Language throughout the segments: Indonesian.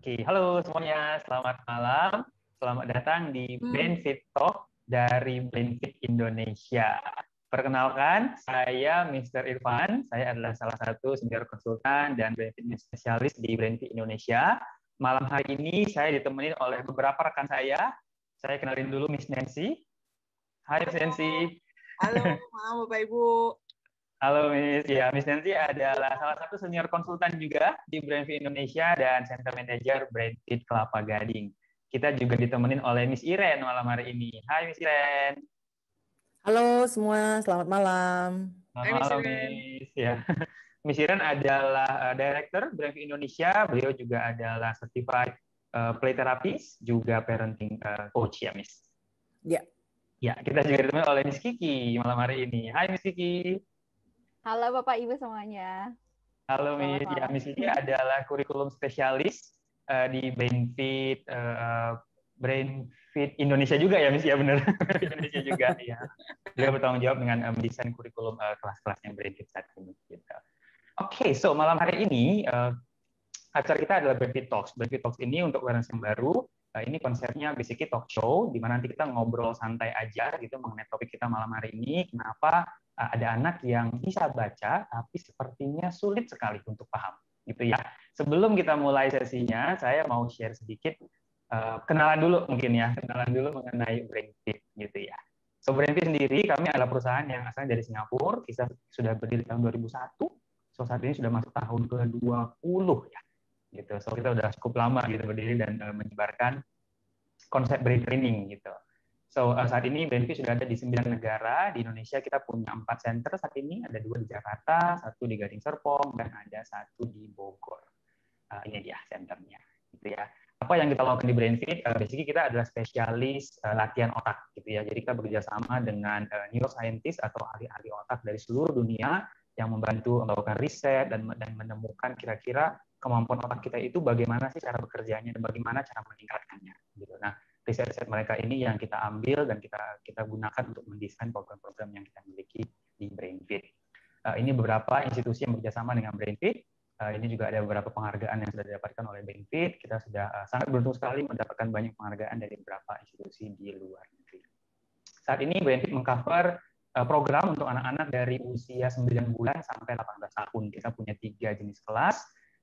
Oke, halo semuanya, selamat malam. Selamat datang di Brainfit Talk dari Brainfit Indonesia. Perkenalkan, saya Mr. Irfan. Saya adalah salah satu senior konsultan dan Brainfit spesialis di Brainfit Indonesia. Malam hari ini saya ditemenin oleh beberapa rekan saya. Saya kenalin dulu Miss Nancy. Hai Miss Nancy. Halo, maaf Bapak Ibu. Halo Miss, ya Miss Nancy adalah salah satu senior konsultan juga di Brainfit Indonesia dan Center Manager Brainfit Kelapa Gading. Kita juga ditemenin oleh Miss Iren malam hari ini. Hai Miss Iren. Halo semua, selamat malam. Selamat malam Miss. Ya. Miss Iren adalah Director Brainfit Indonesia. Beliau juga adalah Certified Play Therapist, juga Parenting Coach ya Miss. Ya. Ya, kita juga ditemani oleh Miss Kiki malam hari ini. Hai Miss Kiki. Halo Bapak Ibu semuanya. Halo Miss, ya Miss ini adalah kurikulum spesialis di Brainfit Indonesia juga ya Miss ya benar Indonesia juga ya. Beliau bertanggung jawab dengan mendesain kurikulum kelas-kelasnya Brainfit saat ini. Gitu. Oke, so malam hari ini acara kita adalah Brainfit Talks. Brainfit Talks ini untuk awareness yang baru. Ini konsepnya basically talk show, di mana nanti kita ngobrol santai aja gitu mengenai topik kita malam hari ini. Kenapa ada anak yang bisa baca, tapi sepertinya sulit sekali untuk paham, gitu ya. Sebelum kita mulai sesinya, saya mau share sedikit kenalan dulu mungkin ya, kenalan dulu mengenai Brainfit, gitu ya. So Brainfit sendiri, kami adalah perusahaan yang asalnya dari Singapura, kita sudah berdiri tahun 2001, so saat ini sudah masuk tahun ke-20 ya. Gitu. So kita udah cukup lama gitu berdiri dan menyebarkan konsep brain training gitu. So saat ini Brainfit sudah ada di 9 negara. Di Indonesia kita punya 4 center saat ini, ada 2 di Jakarta, 1 di Gading Serpong, dan ada 1 di Bogor. Ini dia centernya, gitu ya. Apa yang kita lakukan di Brainfit? Basically kita adalah spesialis latihan otak, gitu ya. Jadi kita bekerja sama dengan neuroscientist atau ahli-ahli otak dari seluruh dunia yang membantu melakukan riset dan menemukan kira-kira kemampuan otak kita itu bagaimana sih cara bekerjanya dan bagaimana cara meningkatkannya. Gitu. Nah, riset-riset mereka ini yang kita ambil dan kita gunakan untuk mendesain program-program yang kita miliki di Brainfit. Ini beberapa institusi yang bekerjasama dengan Brainfit. Ini juga ada beberapa penghargaan yang sudah didapatkan oleh Brainfit. Kita sudah sangat beruntung sekali mendapatkan banyak penghargaan dari beberapa institusi di luar negeri. Saat ini Brainfit mengcover program untuk anak-anak dari usia 9 bulan sampai 18 tahun. Kita punya 3 jenis kelas.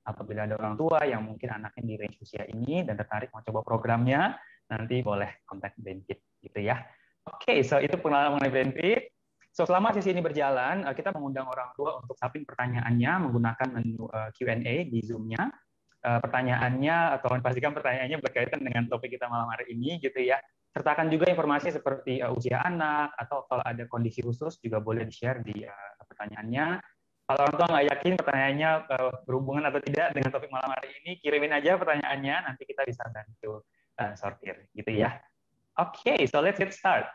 Apabila ada orang tua yang mungkin anaknya di range usia ini dan tertarik mau coba programnya, nanti boleh kontak Brainfit gitu ya. Oke, so itu pengenalan mengenai Brainfit. So selama sesi ini berjalan, kita mengundang orang tua untuk submit pertanyaannya menggunakan menu Q&A di Zoom-nya. Pertanyaannya, tolong pastikan pertanyaannya berkaitan dengan topik kita malam hari ini gitu ya. Sertakan juga informasi seperti usia anak atau kalau ada kondisi khusus juga boleh di-share di pertanyaannya. Kalau orang tua nggak yakin pertanyaannya berhubungan atau tidak dengan topik malam hari ini, kirimin aja pertanyaannya, nanti kita bisa bantu sortir, gitu ya. Oke, so let's get start.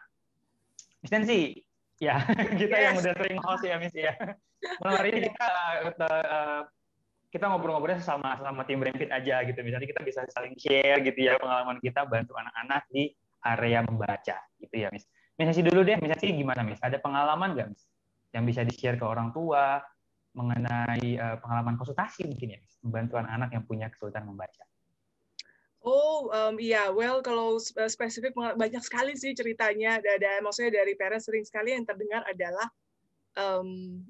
Miss Nancy, ya kita yang udah sering host ya Miss ya. Malam hari ini kita ngobrol-ngobrolnya sama tim Brainfit aja gitu. Misalnya kita bisa saling share gitu ya pengalaman kita bantu anak-anak di area membaca, gitu ya Miss. Miss Nancy dulu deh, Miss Nancy gimana Miss? Ada pengalaman nggak Miss yang bisa di-share ke orang tua mengenai pengalaman konsultasi mungkin ya, membantu anak-anak yang punya kesulitan membaca. Iya, well kalau spesifik banyak sekali sih ceritanya. Maksudnya dari parents sering sekali yang terdengar adalah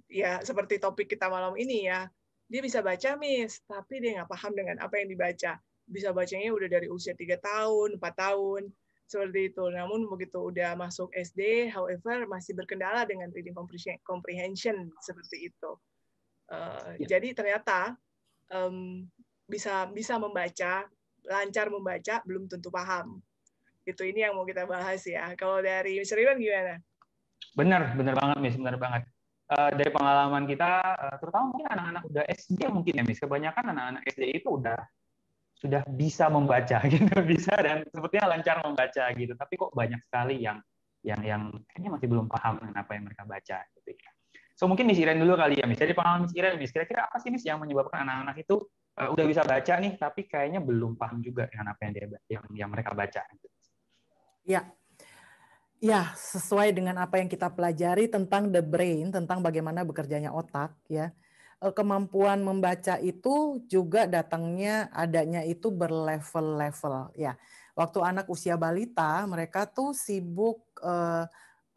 ya seperti topik kita malam ini ya. Dia bisa baca, Miss, tapi dia nggak paham dengan apa yang dibaca. Bisa bacanya udah dari usia 3 tahun, 4 tahun, seperti itu. Namun begitu udah masuk SD, however masih berkendala dengan reading comprehension seperti itu. Jadi ternyata bisa membaca, lancar membaca, belum tentu paham. Itu ini yang mau kita bahas ya. Kalau dari Mr. Iwan gimana? Benar banget Miss, benar banget. Dari pengalaman kita, terutama mungkin anak-anak udah SD mungkin ya Miss, kebanyakan anak-anak SD itu sudah bisa membaca gitu, bisa dan sepertinya lancar membaca gitu. Tapi kok banyak sekali yang kayaknya masih belum paham dengan apa yang mereka baca gitu ya. So mungkin Miss Iren dulu kali ya Miss. Jadi pengalaman Miss Iren, Miss, kira-kira apa sih Miss yang menyebabkan anak-anak itu udah bisa baca nih, tapi kayaknya belum paham juga dengan apa yang mereka baca. Ya, sesuai dengan apa yang kita pelajari tentang the brain, tentang bagaimana bekerjanya otak, ya. kemampuan membaca itu juga adanya itu berlevel-level ya. Waktu anak usia balita, mereka tuh sibuk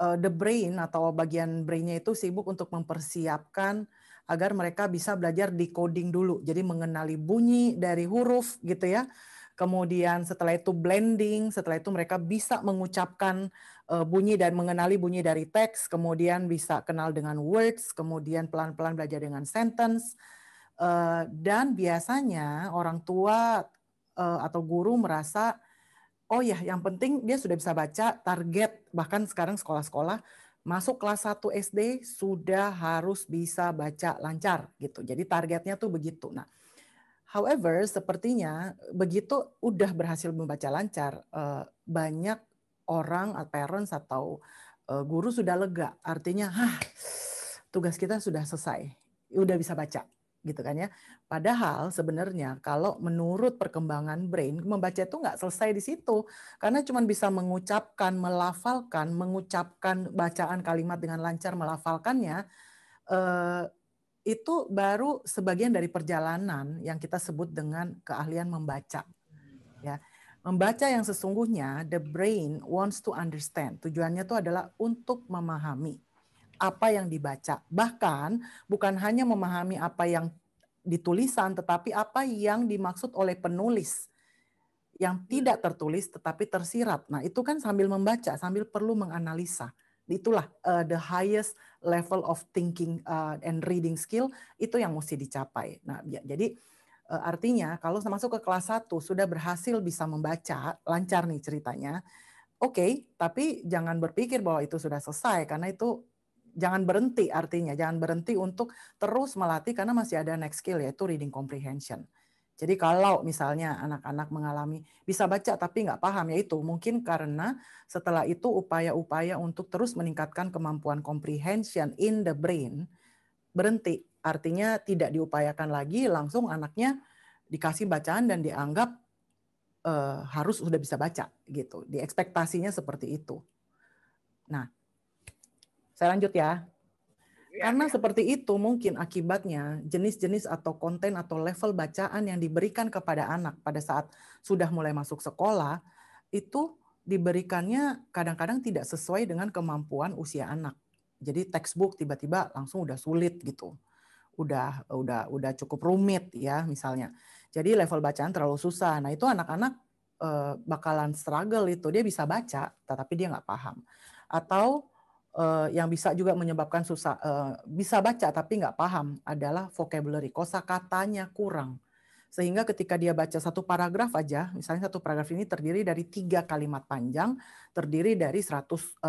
the brain atau bagian brainnya itu sibuk untuk mempersiapkan agar mereka bisa belajar decoding dulu. Jadi mengenali bunyi dari huruf gitu ya. Kemudian setelah itu blending, setelah itu mereka bisa mengucapkan bunyi dan mengenali bunyi dari teks, kemudian bisa kenal dengan words, kemudian pelan-pelan belajar dengan sentence. Dan biasanya orang tua atau guru merasa, oh ya yang penting dia sudah bisa baca, target bahkan sekarang sekolah-sekolah masuk kelas 1 SD sudah harus bisa baca lancar gitu. Jadi targetnya tuh begitu. Nah, however, sepertinya begitu udah berhasil membaca lancar, banyak orang, parents atau guru sudah lega. Artinya, tugas kita sudah selesai, udah bisa baca, gitu kan ya. Padahal sebenarnya kalau menurut perkembangan brain, membaca itu nggak selesai di situ, karena cuma bisa mengucapkan, melafalkan, mengucapkan bacaan kalimat dengan lancar, melafalkannya. Itu baru sebagian dari perjalanan yang kita sebut dengan keahlian membaca. Ya, membaca yang sesungguhnya, the brain wants to understand. Tujuannya itu adalah untuk memahami apa yang dibaca. Bahkan bukan hanya memahami apa yang ditulisan, tetapi apa yang dimaksud oleh penulis yang tidak tertulis tetapi tersirat. Nah, itu kan sambil membaca, sambil perlu menganalisa. Itulah the highest level of thinking and reading skill itu yang mesti dicapai. Nah, jadi artinya kalau masuk ke kelas 1 sudah berhasil bisa membaca, lancar nih ceritanya. Oke, tapi jangan berpikir bahwa itu sudah selesai karena itu jangan berhenti artinya, jangan berhenti untuk terus melatih karena masih ada next skill yaitu reading comprehension. Jadi kalau misalnya anak-anak mengalami bisa baca tapi nggak paham, yaitu mungkin karena setelah itu upaya-upaya untuk terus meningkatkan kemampuan comprehension in the brain berhenti. Artinya tidak diupayakan lagi, langsung anaknya dikasih bacaan dan dianggap harus sudah bisa baca gitu. Diekspektasinya seperti itu. Nah, saya lanjut ya. Karena seperti itu mungkin akibatnya jenis-jenis atau konten atau level bacaan yang diberikan kepada anak pada saat sudah mulai masuk sekolah itu diberikannya kadang-kadang tidak sesuai dengan kemampuan usia anak. Jadi textbook tiba-tiba langsung udah sulit gitu. Udah cukup rumit ya misalnya. Jadi level bacaan terlalu susah. Nah, itu anak-anak bakalan struggle itu. Dia bisa baca tetapi dia nggak paham. Atau yang bisa juga menyebabkan susah bisa baca tapi nggak paham adalah vocabulary, kosakatanya kurang. Sehingga ketika dia baca satu paragraf aja, misalnya satu paragraf ini terdiri dari 3 kalimat panjang, terdiri dari 20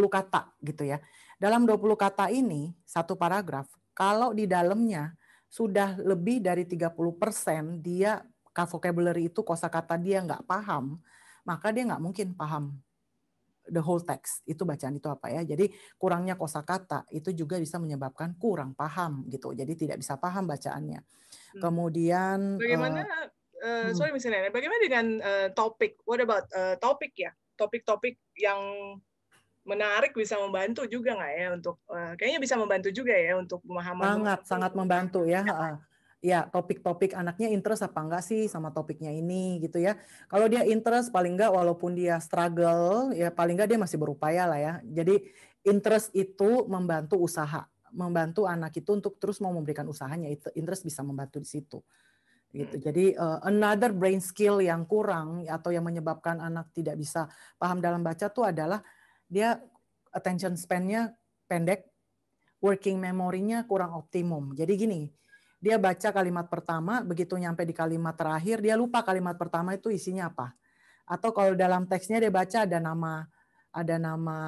kata gitu ya. Dalam 20 kata ini, satu paragraf, kalau di dalamnya sudah lebih dari 30% dia vocabulary itu kosakata dia nggak paham, maka dia nggak mungkin paham the whole text, itu bacaan itu apa ya. Jadi kurangnya kosakata itu juga bisa menyebabkan kurang paham gitu. Jadi tidak bisa paham bacaannya. Kemudian bagaimana sorry misalnya bagaimana dengan topik? What about topik ya? Topik-topik yang menarik bisa membantu juga nggak ya untuk kayaknya bisa membantu juga ya untuk pemahaman. Sangat membantu ya. Ya, topik-topik anaknya interest apa enggak sih sama topiknya ini gitu ya. Kalau dia interest paling enggak walaupun dia struggle ya paling enggak dia masih berupaya lah ya. Jadi interest itu membantu usaha, membantu anak itu untuk terus mau memberikan usahanya, itu interest bisa membantu di situ. Gitu. Jadi another brain skill yang kurang atau yang menyebabkan anak tidak bisa paham dalam baca tuh adalah dia attention span-nya pendek, working memory-nya kurang optimum. Jadi gini, dia baca kalimat pertama, begitu nyampe di kalimat terakhir, dia lupa kalimat pertama itu isinya apa. Atau kalau dalam teksnya dia baca ada nama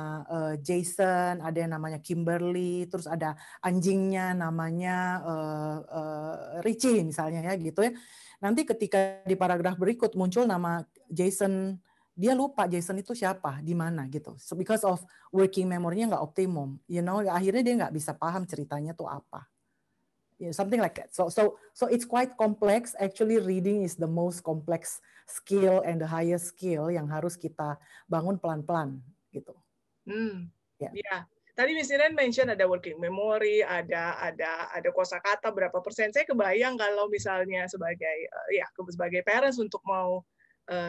Jason, ada yang namanya Kimberly, terus ada anjingnya namanya Richie misalnya ya gitu ya. Nanti ketika di paragraf berikut muncul nama Jason, dia lupa Jason itu siapa, di mana gitu. So because of working memory-nya nggak optimum, akhirnya dia nggak bisa paham ceritanya tuh apa. Something like that. So it's quite complex. Actually, reading is the most complex skill and the highest skill yang harus kita bangun pelan-pelan gitu. Ya. tadi Miss Iren mention ada working memory, ada kosakata berapa persen. Saya kebayang kalau misalnya sebagai parents untuk mau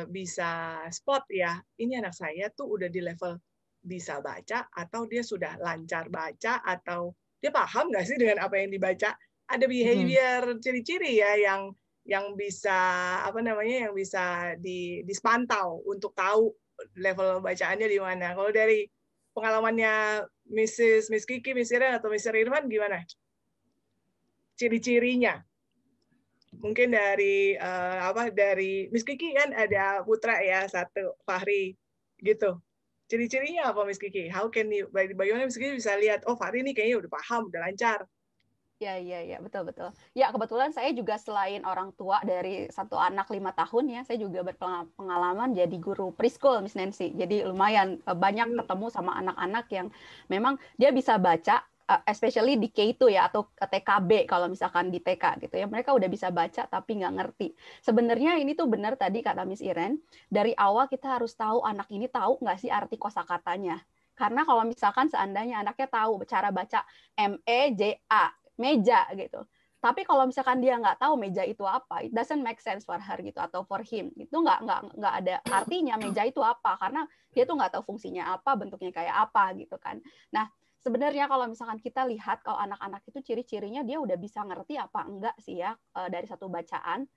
bisa spot ya, ini anak saya tuh udah di level bisa baca atau dia sudah lancar baca atau dia paham nggak sih dengan apa yang dibaca. Ada behavior ciri-ciri ya yang bisa yang bisa dipantau untuk tahu level bacaannya di mana. Kalau dari pengalamannya Miss Kiki, Miss Iren atau Mr. Irfan gimana? Ciri-cirinya. Mungkin dari dari Miss Kiki kan ada putra ya satu, Fahri gitu. Ciri-cirinya apa Miss Kiki? Bagaimana Miss Kiki bisa lihat Fahri ini kayaknya udah paham, udah lancar. Ya, betul. Ya, kebetulan saya juga selain orang tua dari satu anak 5 tahun ya, saya juga berpengalaman jadi guru preschool, Miss Nancy. Jadi lumayan banyak ketemu sama anak-anak yang memang dia bisa baca, especially di K2 ya, atau TKB kalau misalkan di TK gitu ya. Mereka udah bisa baca tapi nggak ngerti. Sebenarnya ini tuh benar tadi kata Miss Iren, dari awal kita harus tahu anak ini tahu nggak sih arti kosakatanya. Karena kalau misalkan seandainya anaknya tahu cara baca MEJA, meja gitu. Tapi kalau misalkan dia nggak tahu meja itu apa, it doesn't make sense for her gitu atau for him. Itu nggak ada artinya meja itu apa karena dia tuh nggak tahu fungsinya apa, bentuknya kayak apa gitu kan. Nah, sebenarnya kalau misalkan kita lihat kalau anak-anak itu ciri-cirinya dia udah bisa ngerti apa enggak sih ya dari satu bacaan.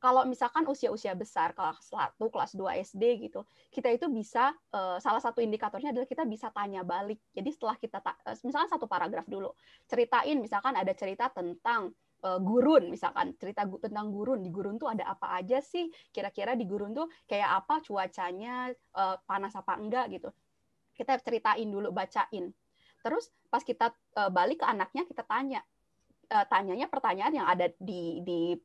Kalau misalkan usia-usia besar, kelas 1, kelas 2 SD gitu, kita itu bisa, salah satu indikatornya adalah kita bisa tanya balik. Jadi setelah kita, misalkan satu paragraf dulu, ceritain, misalkan ada cerita tentang gurun, misalkan cerita tentang gurun. Di gurun tuh ada apa aja sih? Kira-kira di gurun tuh kayak apa cuacanya, panas apa enggak gitu. Kita ceritain dulu, bacain. Terus pas kita balik ke anaknya, kita tanya. Tanyanya pertanyaan yang ada di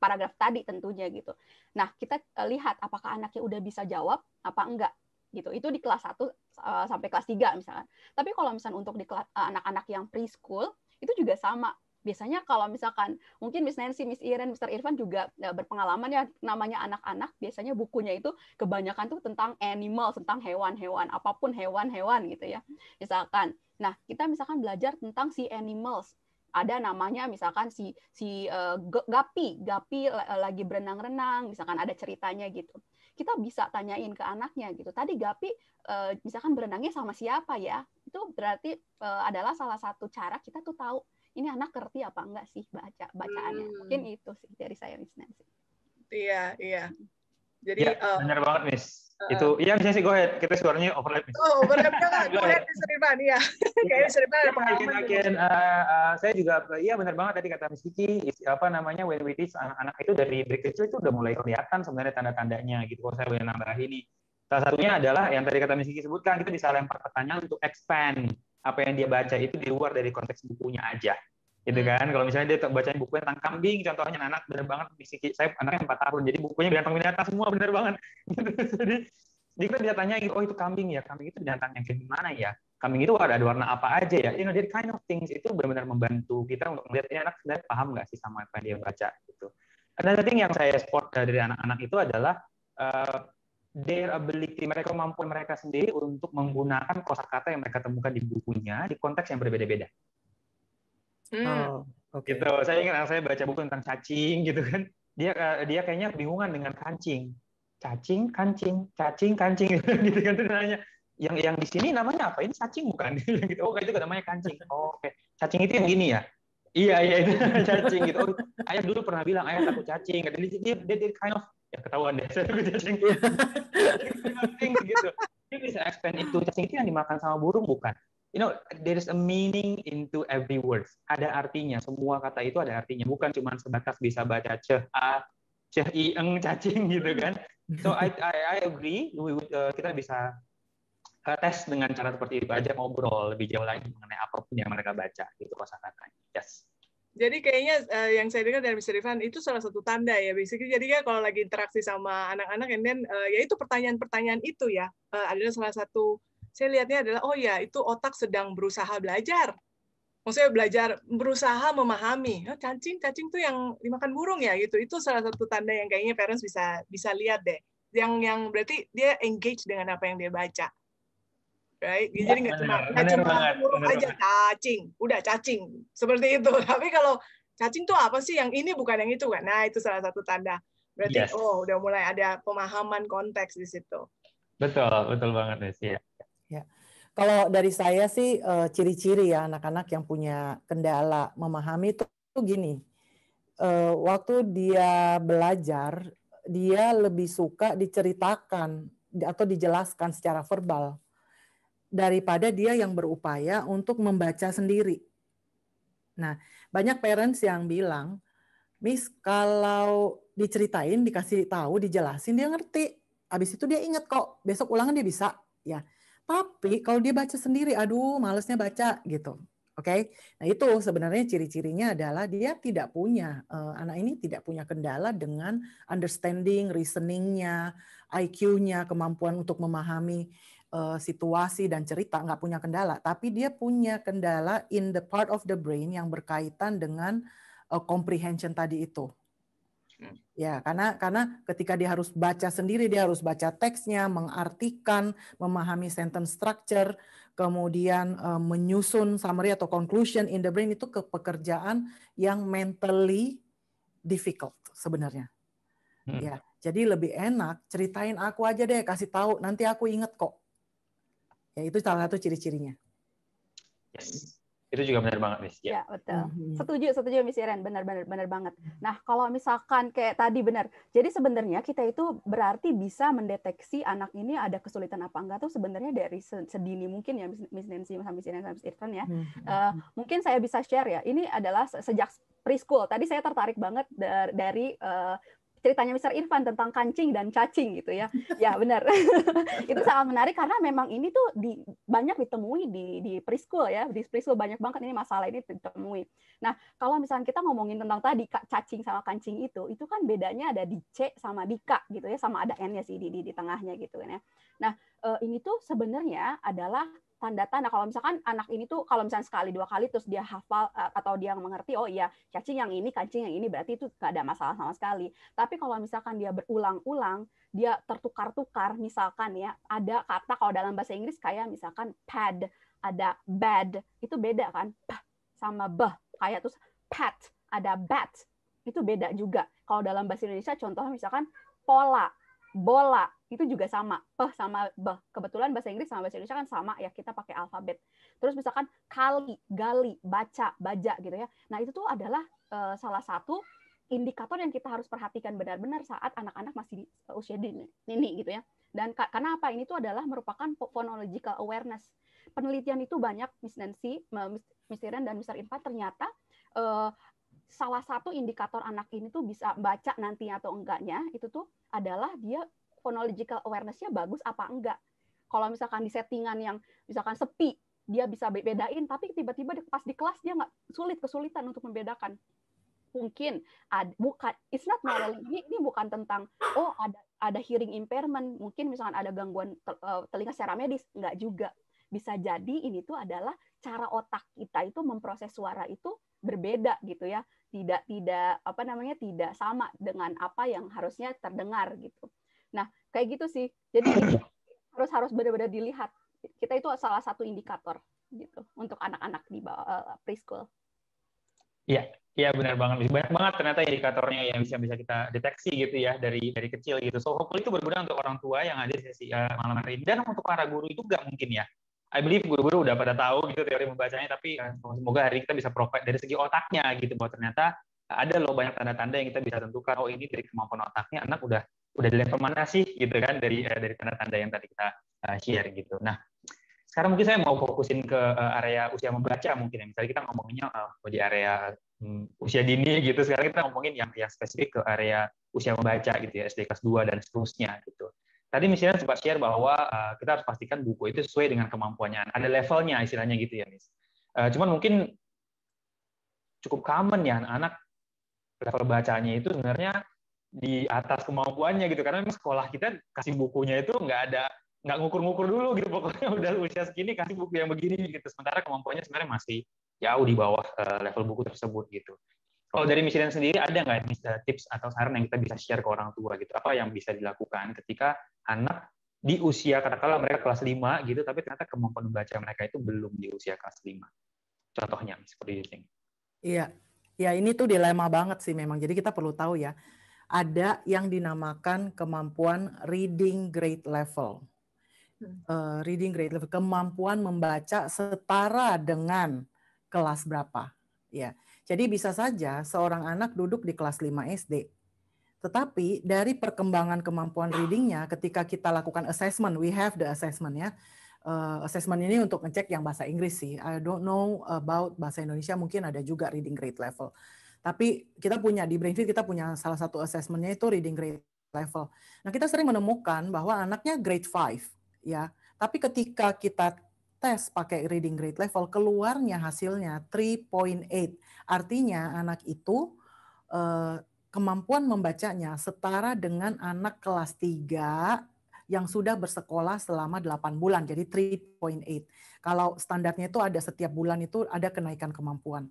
paragraf tadi tentunya gitu. Nah, kita lihat apakah anaknya udah bisa jawab apa enggak gitu. Itu di kelas 1 sampai kelas 3 misalkan. Tapi kalau misalnya untuk di anak-anak yang preschool itu juga sama. Biasanya kalau misalkan mungkin Miss Nancy, Miss Iren, Mr. Irfan juga berpengalaman ya, namanya anak-anak biasanya bukunya itu kebanyakan tuh tentang animal, tentang hewan-hewan, apapun hewan-hewan gitu ya. Misalkan, nah kita misalkan belajar tentang si animals. Ada namanya misalkan si Gapi lagi berenang-renang, misalkan ada ceritanya gitu. Kita bisa tanyain ke anaknya gitu. Tadi Gapi misalkan berenangnya sama siapa ya? Itu berarti adalah salah satu cara kita tuh tahu ini anak ngerti apa enggak sih bacaannya. Mungkin itu sih dari saya, Miss Nancy. Iya. Jadi benar banget, Miss. Itu iya bisa sih, go ahead. Kita suaranya overlap, Miss. Oh, overlap kan. Go ahead, Miss Irfan. Iya. Kayaknya Miss Irfan ada pengalaman. Saya juga iya benar banget tadi kata Miss Kiki, when we teach anak-anak itu dari kecil itu udah mulai kelihatan sebenarnya tanda-tandanya gitu. Kalau saya boleh nambah ini. Salah satunya adalah yang tadi kata Miss Kiki sebutkan, kita bisa lempar pertanyaan untuk expand apa yang dia baca itu di luar dari konteks bukunya aja. Gitu kan, kalau misalnya dia bacain buku tentang kambing, contohnya anak bener banget, saya anaknya 4 tahun, jadi bukunya binatang-binatang semua bener banget. Jadi kita bisa tanya gitu, itu kambing ya, kambing itu binatang yang kayak gimana ya, kambing itu ada warna apa aja ya, that kind of things itu benar-benar membantu kita untuk melihat ini anak sebenarnya paham nggak sih sama apa yang dia baca gitu. Dan thing yang saya spot dari anak-anak itu adalah their ability, kemampuan mereka sendiri untuk menggunakan kosakata yang mereka temukan di bukunya di konteks yang berbeda-beda. Okay. Gitu. Saya ingat saya baca buku tentang cacing gitu kan. Dia kayaknya bingungan dengan kancing. Cacing, kancing gitu kan, terus nanya, yang di sini namanya apa? Ini cacing bukan? Gitu. Oh, itu namanya kancing. Oh, oke. Cacing itu yang gini ya? Iya itu cacing gitu. Oh, ayah dulu pernah bilang ayah takut cacing. Dia kind of ya ketahuan deh saya takut cacing. Gitu. Dia bisa expand itu. Cacing itu yang dimakan sama burung bukan? There is a meaning into every word. Ada artinya. Semua kata itu ada artinya. Bukan cuma sebatas bisa baca cacing gitu kan. So I agree. Kita bisa tes dengan cara seperti itu aja, ngobrol lebih jauh lagi mengenai apapun yang mereka baca gitu kosakatanya. Yes. Jadi kayaknya yang saya dengar dari Mr. Irfan itu salah satu tanda ya, basically. Jadi kan kalau lagi interaksi sama anak-anak, and then ya itu pertanyaan-pertanyaan itu ya adalah salah satu. Saya lihatnya adalah, oh ya, itu otak sedang berusaha belajar. Maksudnya belajar, berusaha memahami. Oh, cacing tuh yang dimakan burung ya, gitu. Itu salah satu tanda yang kayaknya parents bisa lihat deh. Yang berarti dia engage dengan apa yang dia baca. right? Jadi nggak cuma huruf bener aja cacing, udah cacing seperti itu. Tapi kalau cacing tuh apa sih? Yang ini bukan yang itu kan? Nah itu salah satu tanda. Berarti udah mulai ada pemahaman konteks di situ. Betul banget Miss. Ya. Kalau dari saya sih ciri-ciri ya anak-anak yang punya kendala memahami itu gini. Waktu dia belajar, dia lebih suka diceritakan atau dijelaskan secara verbal daripada dia yang berupaya untuk membaca sendiri. Nah, banyak parents yang bilang, Miss, kalau diceritain, dikasih tahu, dijelasin, dia ngerti. Habis itu dia inget kok, besok ulangan dia bisa. Ya. Tapi kalau dia baca sendiri, aduh malesnya baca gitu. Oke, nah itu sebenarnya ciri-cirinya adalah dia tidak punya, anak ini tidak punya kendala dengan understanding, reasoning-nya, IQ-nya, kemampuan untuk memahami situasi dan cerita, nggak punya kendala. Tapi dia punya kendala in the part of the brain yang berkaitan dengan comprehension tadi itu. Ya, karena ketika dia harus baca sendiri, dia harus baca teksnya, mengartikan, memahami sentence structure, kemudian menyusun summary atau conclusion in the brain, itu pekerjaan yang mentally difficult sebenarnya. Ya, jadi lebih enak ceritain aku aja deh, kasih tahu, nanti aku inget kok. Ya, itu salah satu ciri-cirinya. Yes. Itu juga benar banget, Miss. Ya, betul. Setuju, Miss Iren. Benar banget. Nah, kalau misalkan kayak tadi benar. Jadi sebenarnya kita itu berarti bisa mendeteksi anak ini ada kesulitan apa enggak tuh sebenarnya dari sedini mungkin ya, Miss Nancy, Miss Iren, Miss Irfan ya. Mungkin saya bisa share ya. Ini adalah sejak preschool. Tadi saya tertarik banget dari ceritanya Mr. Irfan tentang kancing dan cacing gitu ya. Ya benar. Itu sangat menarik karena memang ini tuh banyak ditemui di preschool ya. Di preschool banyak banget ini masalah ini ditemui. Nah, kalau misalnya kita ngomongin tentang tadi cacing sama kancing itu kan bedanya ada di C sama di K gitu ya, sama ada N-nya sih di tengahnya gitu kan ya. Nah, ini tuh sebenarnya adalah tanda-tanda kalau misalkan anak ini tuh kalau misalnya sekali dua kali terus dia hafal atau dia mengerti oh iya cacing yang ini kancing yang ini berarti itu nggak ada masalah sama sekali. Tapi kalau misalkan dia berulang-ulang dia tertukar-tukar misalkan ya ada kata kalau dalam bahasa Inggris kayak misalkan pad ada bad itu beda kan p sama b kayak terus pet ada bat itu beda juga. Kalau dalam bahasa Indonesia contohnya misalkan pola bola itu juga sama, p sama b. Kebetulan bahasa Inggris sama bahasa Indonesia kan sama ya, kita pakai alfabet. Terus misalkan kali, gali, baca, baja gitu ya. Nah, itu tuh adalah salah satu indikator yang kita harus perhatikan benar-benar saat anak-anak masih di usia dini gitu ya. Dan karena apa? Ini tuh adalah merupakan phonological awareness. Penelitian itu banyak, Miss Nancy, Miss Iren dan Mr. Irfan ternyata salah satu indikator anak ini tuh bisa baca nantinya atau enggaknya itu tuh adalah dia phonological awareness-nya bagus apa enggak. Kalau misalkan di settingan yang misalkan sepi, dia bisa bedain, tapi tiba-tiba pas di kelas dia nggak kesulitan untuk membedakan. Mungkin bukan, it's not narrowly, ini bukan tentang oh ada hearing impairment, mungkin misalkan ada gangguan telinga secara medis, nggak juga. Bisa jadi ini tuh adalah cara otak kita itu memproses suara itu berbeda gitu ya, tidak apa namanya tidak sama dengan apa yang harusnya terdengar gitu. Nah kayak gitu sih, jadi ini harus benar-benar dilihat. Kita itu salah satu indikator gitu untuk anak-anak di bawah preschool. Iya benar banget. Banyak banget ternyata indikatornya yang bisa kita deteksi gitu ya dari kecil gitu. So hopefully itu berguna untuk orang tua yang ada di sesi malam hari ini dan untuk para guru juga mungkin ya. I believe guru-guru udah pada tahu gitu teori membacanya, tapi semoga hari ini kita bisa provide dari segi otaknya gitu bahwa ternyata ada loh banyak tanda-tanda yang kita bisa tentukan. Oh ini dari kemampuan otaknya anak udah di level mana sih gitu kan dari tanda-tanda yang tadi kita share gitu. Nah sekarang mungkin saya mau fokusin ke area usia membaca mungkin ya. Misalnya kita ngomonginnya di area usia dini gitu. Sekarang kita ngomongin yang spesifik ke area usia membaca gitu ya, SD kelas 2 dan seterusnya gitu. Tadi misalnya sempat share bahwa kita harus pastikan buku itu sesuai dengan kemampuannya. Ada levelnya istilahnya gitu ya, Miss. Cuman mungkin cukup common ya anak-anak level bacanya itu sebenarnya di atas kemampuannya gitu. Karena memang sekolah kita kasih bukunya itu nggak ngukur-ngukur dulu gitu. Pokoknya udah usia segini kasih buku yang begini gitu. Sementara kemampuannya sebenarnya masih jauh di bawah level buku tersebut gitu. Kalau dari Miss Iren sendiri ada nggak tips atau saran yang kita bisa share ke orang tua gitu? Apa yang bisa dilakukan ketika anak di usia katakanlah mereka kelas 5 gitu, tapi ternyata kemampuan membaca mereka itu belum di usia kelas 5. Contohnya seperti itu. Iya, ya ini tuh dilema banget sih memang. Jadi kita perlu tahu ya, ada yang dinamakan kemampuan reading grade level. Reading grade level, kemampuan membaca setara dengan kelas berapa. Ya, jadi bisa saja seorang anak duduk di kelas 5 SD. Tetapi dari perkembangan kemampuan readingnya, ketika kita lakukan assessment, we have the assessment ya. Assessment ini untuk ngecek yang bahasa Inggris sih. I don't know about bahasa Indonesia, mungkin ada juga reading grade level. Tapi kita punya di Brainfeed, kita punya salah satu assessmentnya itu reading grade level. Nah, kita sering menemukan bahwa anaknya grade 5 ya. Tapi ketika kita tes pakai reading grade level, keluarnya hasilnya 3.8. Artinya anak itu kemampuan membacanya setara dengan anak kelas 3 yang sudah bersekolah selama 8 bulan, jadi 3.8. Kalau standarnya itu ada setiap bulan itu ada kenaikan kemampuan.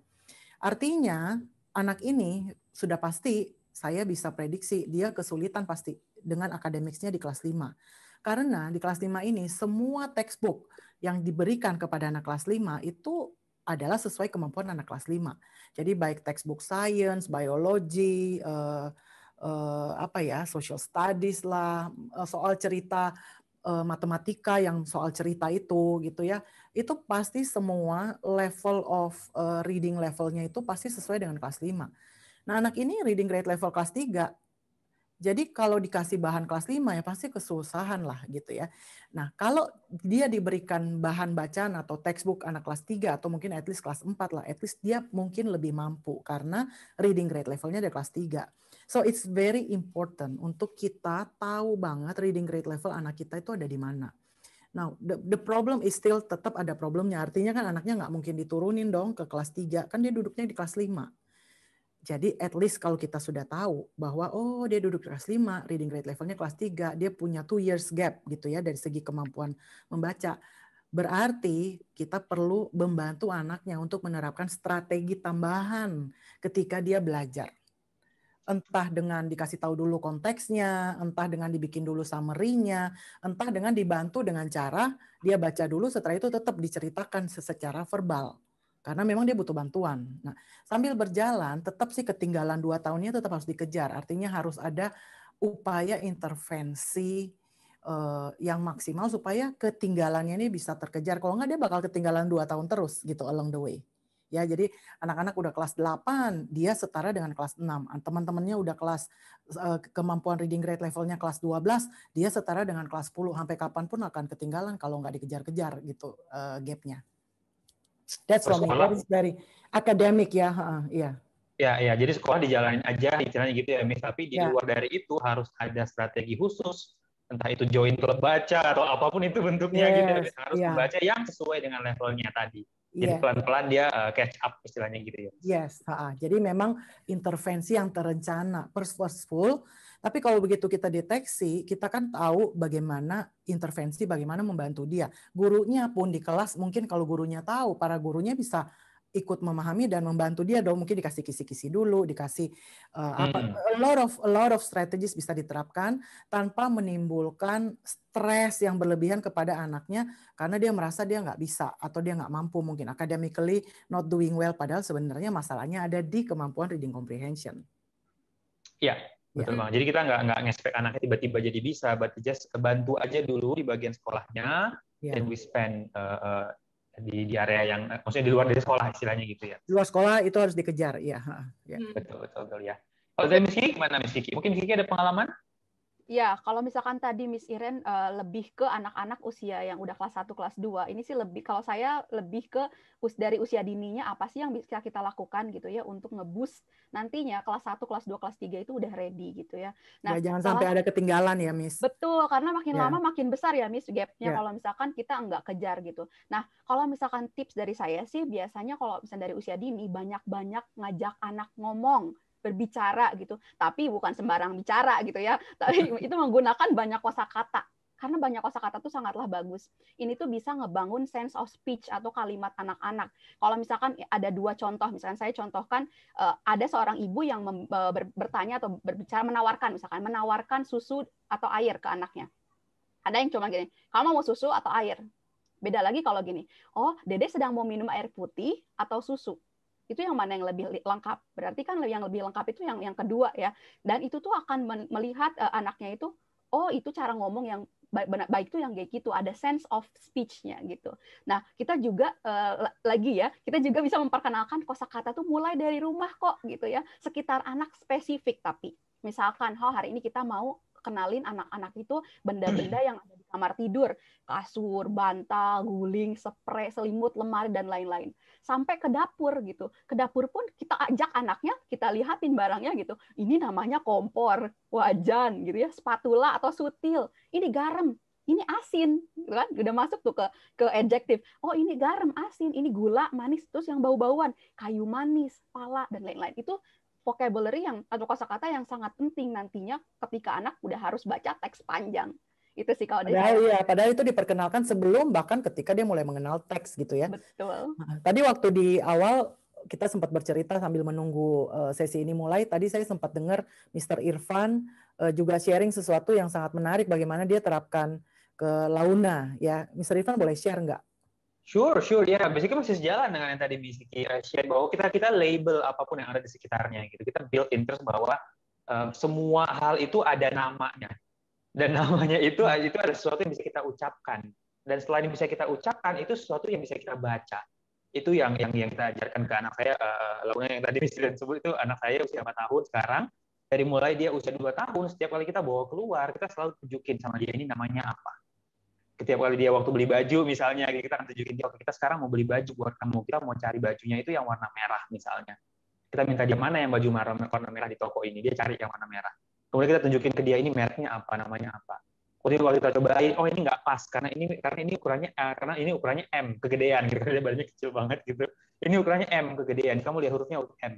Artinya anak ini sudah pasti saya bisa prediksi dia kesulitan pasti dengan akademiknya di kelas 5. Karena di kelas 5 ini semua textbook yang diberikan kepada anak kelas 5 itu adalah sesuai kemampuan anak kelas 5. Jadi baik textbook science, biology, social studies lah, soal cerita matematika yang soal cerita itu gitu ya. Itu pasti semua level of reading levelnya itu pasti sesuai dengan kelas 5. Nah, anak ini reading grade level kelas 3. Jadi kalau dikasih bahan kelas 5 ya pasti kesusahan lah gitu ya. Nah, kalau dia diberikan bahan bacaan atau textbook anak kelas 3 atau mungkin at least kelas 4 lah, at least dia mungkin lebih mampu karena reading grade levelnya dari kelas 3. So it's very important untuk kita tahu banget reading grade level anak kita itu ada di mana. Now, the problem is still tetap ada problemnya. Artinya kan anaknya nggak mungkin diturunin dong ke kelas 3, kan dia duduknya di kelas 5. Jadi at least kalau kita sudah tahu bahwa oh dia duduk kelas 5, reading grade levelnya kelas 3, dia punya 2 years gap gitu ya dari segi kemampuan membaca. Berarti kita perlu membantu anaknya untuk menerapkan strategi tambahan ketika dia belajar. Entah dengan dikasih tahu dulu konteksnya, entah dengan dibikin dulu summary-nya, entah dengan dibantu dengan cara dia baca dulu setelah itu tetap diceritakan secara verbal. Karena memang dia butuh bantuan. Nah, sambil berjalan, tetap sih ketinggalan 2 tahunnya tetap harus dikejar. Artinya harus ada upaya intervensi yang maksimal supaya ketinggalannya ini bisa terkejar. Kalau nggak dia bakal ketinggalan 2 tahun terus gitu along the way. Ya, jadi anak-anak udah kelas 8, dia setara dengan kelas 6. Teman-temannya udah kelas kemampuan reading grade levelnya kelas 12, dia setara dengan kelas 10. Sampai kapanpun akan ketinggalan kalau nggak dikejar-kejar gitu gapnya. That's from me. That is very academic ya, iya. Ya, jadi sekolah dijalanin aja, istilahnya gitu ya, Miss. Tapi di luar dari itu harus ada strategi khusus, entah itu join klub baca atau apapun itu bentuknya gitu ya. Harus membaca yang sesuai dengan levelnya tadi. Jadi pelan-pelan dia catch up istilahnya gitu ya. Yes, jadi memang intervensi yang terencana, purposeful. Tapi kalau begitu kita deteksi, kita kan tahu bagaimana intervensi, bagaimana membantu dia. Gurunya pun di kelas, mungkin kalau gurunya tahu, para gurunya bisa ikut memahami dan membantu dia dong. Mungkin dikasih kisi-kisi dulu, dikasih a lot of strategies bisa diterapkan tanpa menimbulkan stres yang berlebihan kepada anaknya karena dia merasa dia nggak bisa atau dia nggak mampu mungkin academically not doing well, padahal sebenarnya masalahnya ada di kemampuan reading comprehension. Iya, betul Bang. Jadi kita nggak ngespek anaknya tiba-tiba jadi bisa, but just bantu aja dulu di bagian sekolahnya, then we spend di area yang maksudnya di luar dari sekolah istilahnya gitu ya. Di luar sekolah itu harus dikejar, ya. Betul ya. Kalau dari Miss Kiki, gimana Miss Kiki? Mungkin Miss Kiki ada pengalaman? Ya, kalau misalkan tadi Miss Iren lebih ke anak-anak usia yang udah kelas 1, kelas 2, ini sih lebih, kalau saya lebih ke dari usia dininya apa sih yang bisa kita lakukan gitu ya untuk nge-boost nantinya kelas 1, kelas 2, kelas 3 itu udah ready gitu ya. Nah, jangan sampai ada ketinggalan ya, Miss. Betul, karena makin lama makin besar ya, Miss, gap-nya kalau misalkan kita nggak kejar gitu. Nah, kalau misalkan tips dari saya sih biasanya kalau misalnya dari usia dini banyak-banyak ngajak anak ngomong, berbicara gitu, tapi bukan sembarang bicara gitu ya, tapi itu menggunakan banyak kosakata, karena banyak kosakata itu sangatlah bagus. Ini tuh bisa ngebangun sense of speech atau kalimat anak-anak. Kalau misalkan ada 2 contoh, misalkan saya contohkan ada seorang ibu yang bertanya atau berbicara menawarkan susu atau air ke anaknya. Ada yang cuma gini, kamu mau susu atau air? Beda lagi kalau gini, oh Dede sedang mau minum air putih atau susu. Itu yang mana yang lebih lengkap? Berarti kan yang lebih lengkap itu yang kedua ya. Dan itu tuh akan melihat anaknya itu, oh itu cara ngomong yang baik tuh yang kayak gitu, ada sense of speech-nya gitu. Nah, kita juga lagi ya, kita juga bisa memperkenalkan kosakata tuh mulai dari rumah kok gitu ya, sekitar anak spesifik. Tapi misalkan, oh hari ini kita mau kenalin anak-anak itu benda-benda yang ada di kamar tidur, kasur, bantal, guling, spray, selimut, lemari, dan lain-lain. Sampai ke dapur gitu. Ke dapur pun kita ajak anaknya, kita lihatin barangnya gitu. Ini namanya kompor, wajan gitu ya, spatula atau sutil. Ini garam, ini asin, gitu kan? Udah masuk tuh ke adjektif. Oh ini garam, asin, ini gula, manis, terus yang bau-bauan, kayu manis, pala, dan lain-lain. Itu vocabulary atau kosakata yang sangat penting nantinya ketika anak udah harus baca teks panjang. Itu sih kalau padahal itu diperkenalkan sebelum bahkan ketika dia mulai mengenal teks gitu ya. Betul. Nah, tadi waktu di awal kita sempat bercerita sambil menunggu sesi ini mulai, tadi saya sempat dengar Mr. Irfan juga sharing sesuatu yang sangat menarik bagaimana dia terapkan ke Launa ya. Mr. Irfan boleh share nggak? Sure, ya. Basically masih sejalan dengan yang tadi Misiki share, bahwa kita label apapun yang ada di sekitarnya gitu. Kita build interest bahwa semua hal itu ada namanya. Dan namanya itu ada sesuatu yang bisa kita ucapkan. Dan selain bisa kita ucapkan, itu sesuatu yang bisa kita baca. Itu yang kita ajarkan ke anak saya. Lalu yang tadi Misiki sebut itu anak saya usia 4 tahun sekarang. Dari mulai dia usia 2 tahun, setiap kali kita bawa keluar, kita selalu tunjukin sama dia ini namanya apa. Setiap kali dia waktu beli baju misalnya, kita akan tunjukin dia, kita sekarang mau beli baju buat kamu, kita mau cari bajunya itu yang warna merah misalnya. Kita minta dia mana yang baju warna merah di toko ini, dia cari yang warna merah. Kemudian kita tunjukin ke dia ini mereknya apa, namanya apa. Kemudian waktu kita cobain, oh ini nggak pas karena ini ukurannya M kegedean gitu, dia badannya kecil banget gitu. Ini ukurannya M kegedean, kamu lihat hurufnya huruf M.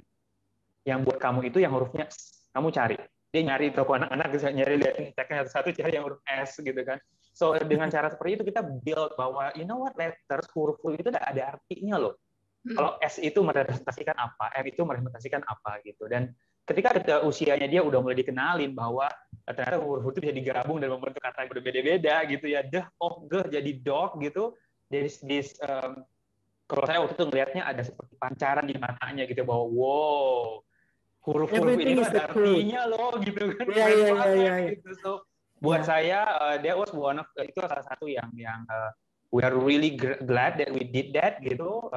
Yang buat kamu itu yang hurufnya S, kamu cari. Dia nyari toko anak-anak, nyari liatin tagnya satu-satu, cari yang huruf S gitu kan. So dengan cara seperti itu kita build bahwa you know what, letters, huruf-huruf itu ada artinya loh. Kalau S itu merepresentasikan apa, M itu merepresentasikan apa gitu. Dan ketika usianya dia udah mulai dikenalin bahwa ternyata huruf itu bisa digabung dan membentuk kata yang berbeda-beda gitu ya. Jadi dog gitu. Kalau saya waktu itu ngelihatnya ada seperti pancaran di matanya gitu, bahwa wow, huruf-huruf ini ada artinya loh gitu kan. Iya. Gitu. So buat saya that was one of itu salah satu yang we are really glad that we did that gitu.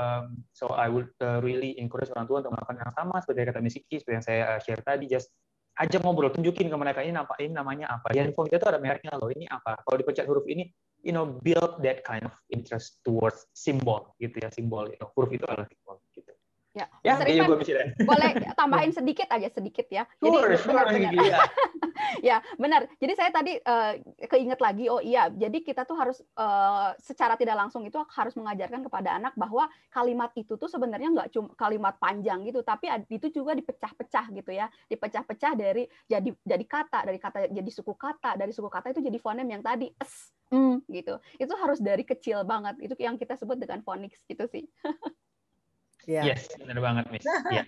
So I would really encourage orang tua untuk melakukan yang sama seperti kata Misiki, seperti yang saya share tadi, just ajak ngobrol, tunjukin ke mereka ini namanya apa. Di handphone kita tuh ada mereknya loh, ini apa. Kalau dipencet huruf ini, build that kind of interest towards symbol gitu ya, simbol itu. Huruf itu adalah simbol gitu. Ya gue boleh tambahin sedikit ya. Jadi benar. Ya benar. Jadi saya tadi keinget lagi, oh iya, jadi kita tuh harus secara tidak langsung itu harus mengajarkan kepada anak bahwa kalimat itu tuh sebenarnya nggak cuma kalimat panjang gitu, tapi itu juga dipecah-pecah gitu ya, dipecah-pecah dari jadi kata, dari kata jadi suku kata, dari suku kata itu jadi fonem yang tadi s, gitu. Itu harus dari kecil banget. Itu yang kita sebut dengan phonics gitu sih. Yes, benar banget, Miss. Yeah.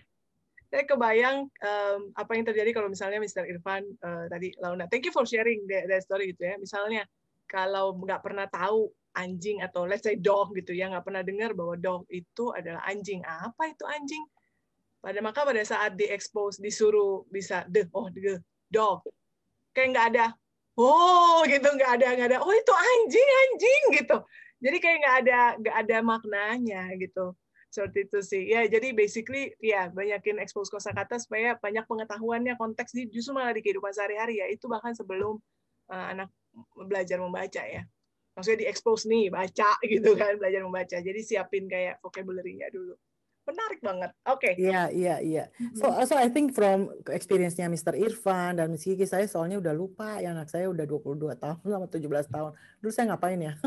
Saya kebayang apa yang terjadi kalau misalnya Mr. Irfan tadi, Launa, thank you for sharing that story gitu ya. Misalnya kalau nggak pernah tahu anjing atau let's say dog gitu ya, nggak pernah dengar bahwa dog itu adalah anjing. Apa itu anjing? Maka pada saat di-expose, disuruh bisa dog, kayak nggak ada, nggak ada, oh itu anjing gitu. Jadi kayak nggak ada maknanya gitu. Seperti itu sih. Ya, jadi basically ya banyakin expose kosakata supaya banyak pengetahuannya, konteks justru malah di kehidupan sehari-hari ya. Itu bahkan sebelum anak belajar membaca ya. Maksudnya di-expose nih, baca gitu kan, belajar membaca. Jadi siapin kayak vocabulary-nya dulu. Menarik banget. Oke. Iya. So I think from experience-nya Mr. Irfan dan Miss Kiki, saya soalnya udah lupa ya, anak saya udah 22 tahun sama 17 tahun. Dulu saya ngapain ya?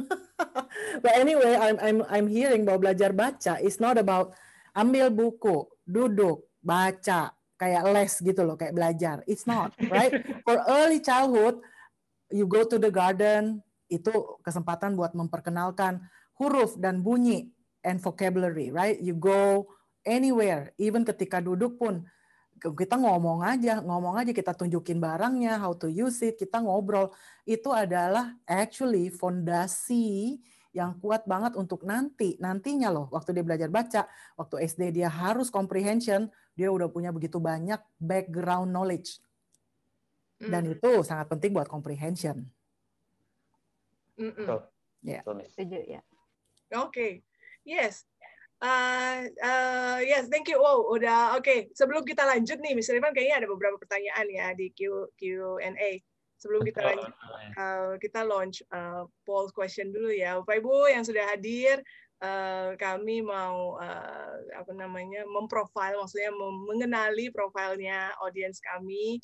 But anyway, I'm hearing bahwa belajar baca is not about ambil buku, duduk, baca, kayak les gitu loh, kayak belajar. It's not, right? For early childhood, you go to the garden, itu kesempatan buat memperkenalkan huruf dan bunyi and vocabulary, right? You go anywhere, even ketika duduk pun kita ngomong aja, kita tunjukin barangnya, how to use it, kita ngobrol. Itu adalah actually fondasi yang kuat banget untuk nantinya loh, waktu dia belajar baca, waktu SD dia harus comprehension, dia udah punya begitu banyak background knowledge. Dan itu sangat penting buat comprehension. Ya. Setuju ya. Oke. Yes. Yes, thank you. Wow, udah oke. Sebelum kita lanjut nih, Mr. Irfan kayaknya ada beberapa pertanyaan ya di Q&A. Sebelum kita lanjut, kita launch poll question dulu ya. Bapak Ibu yang sudah hadir, kami mau memprofile, maksudnya mengenali profilnya audiens kami.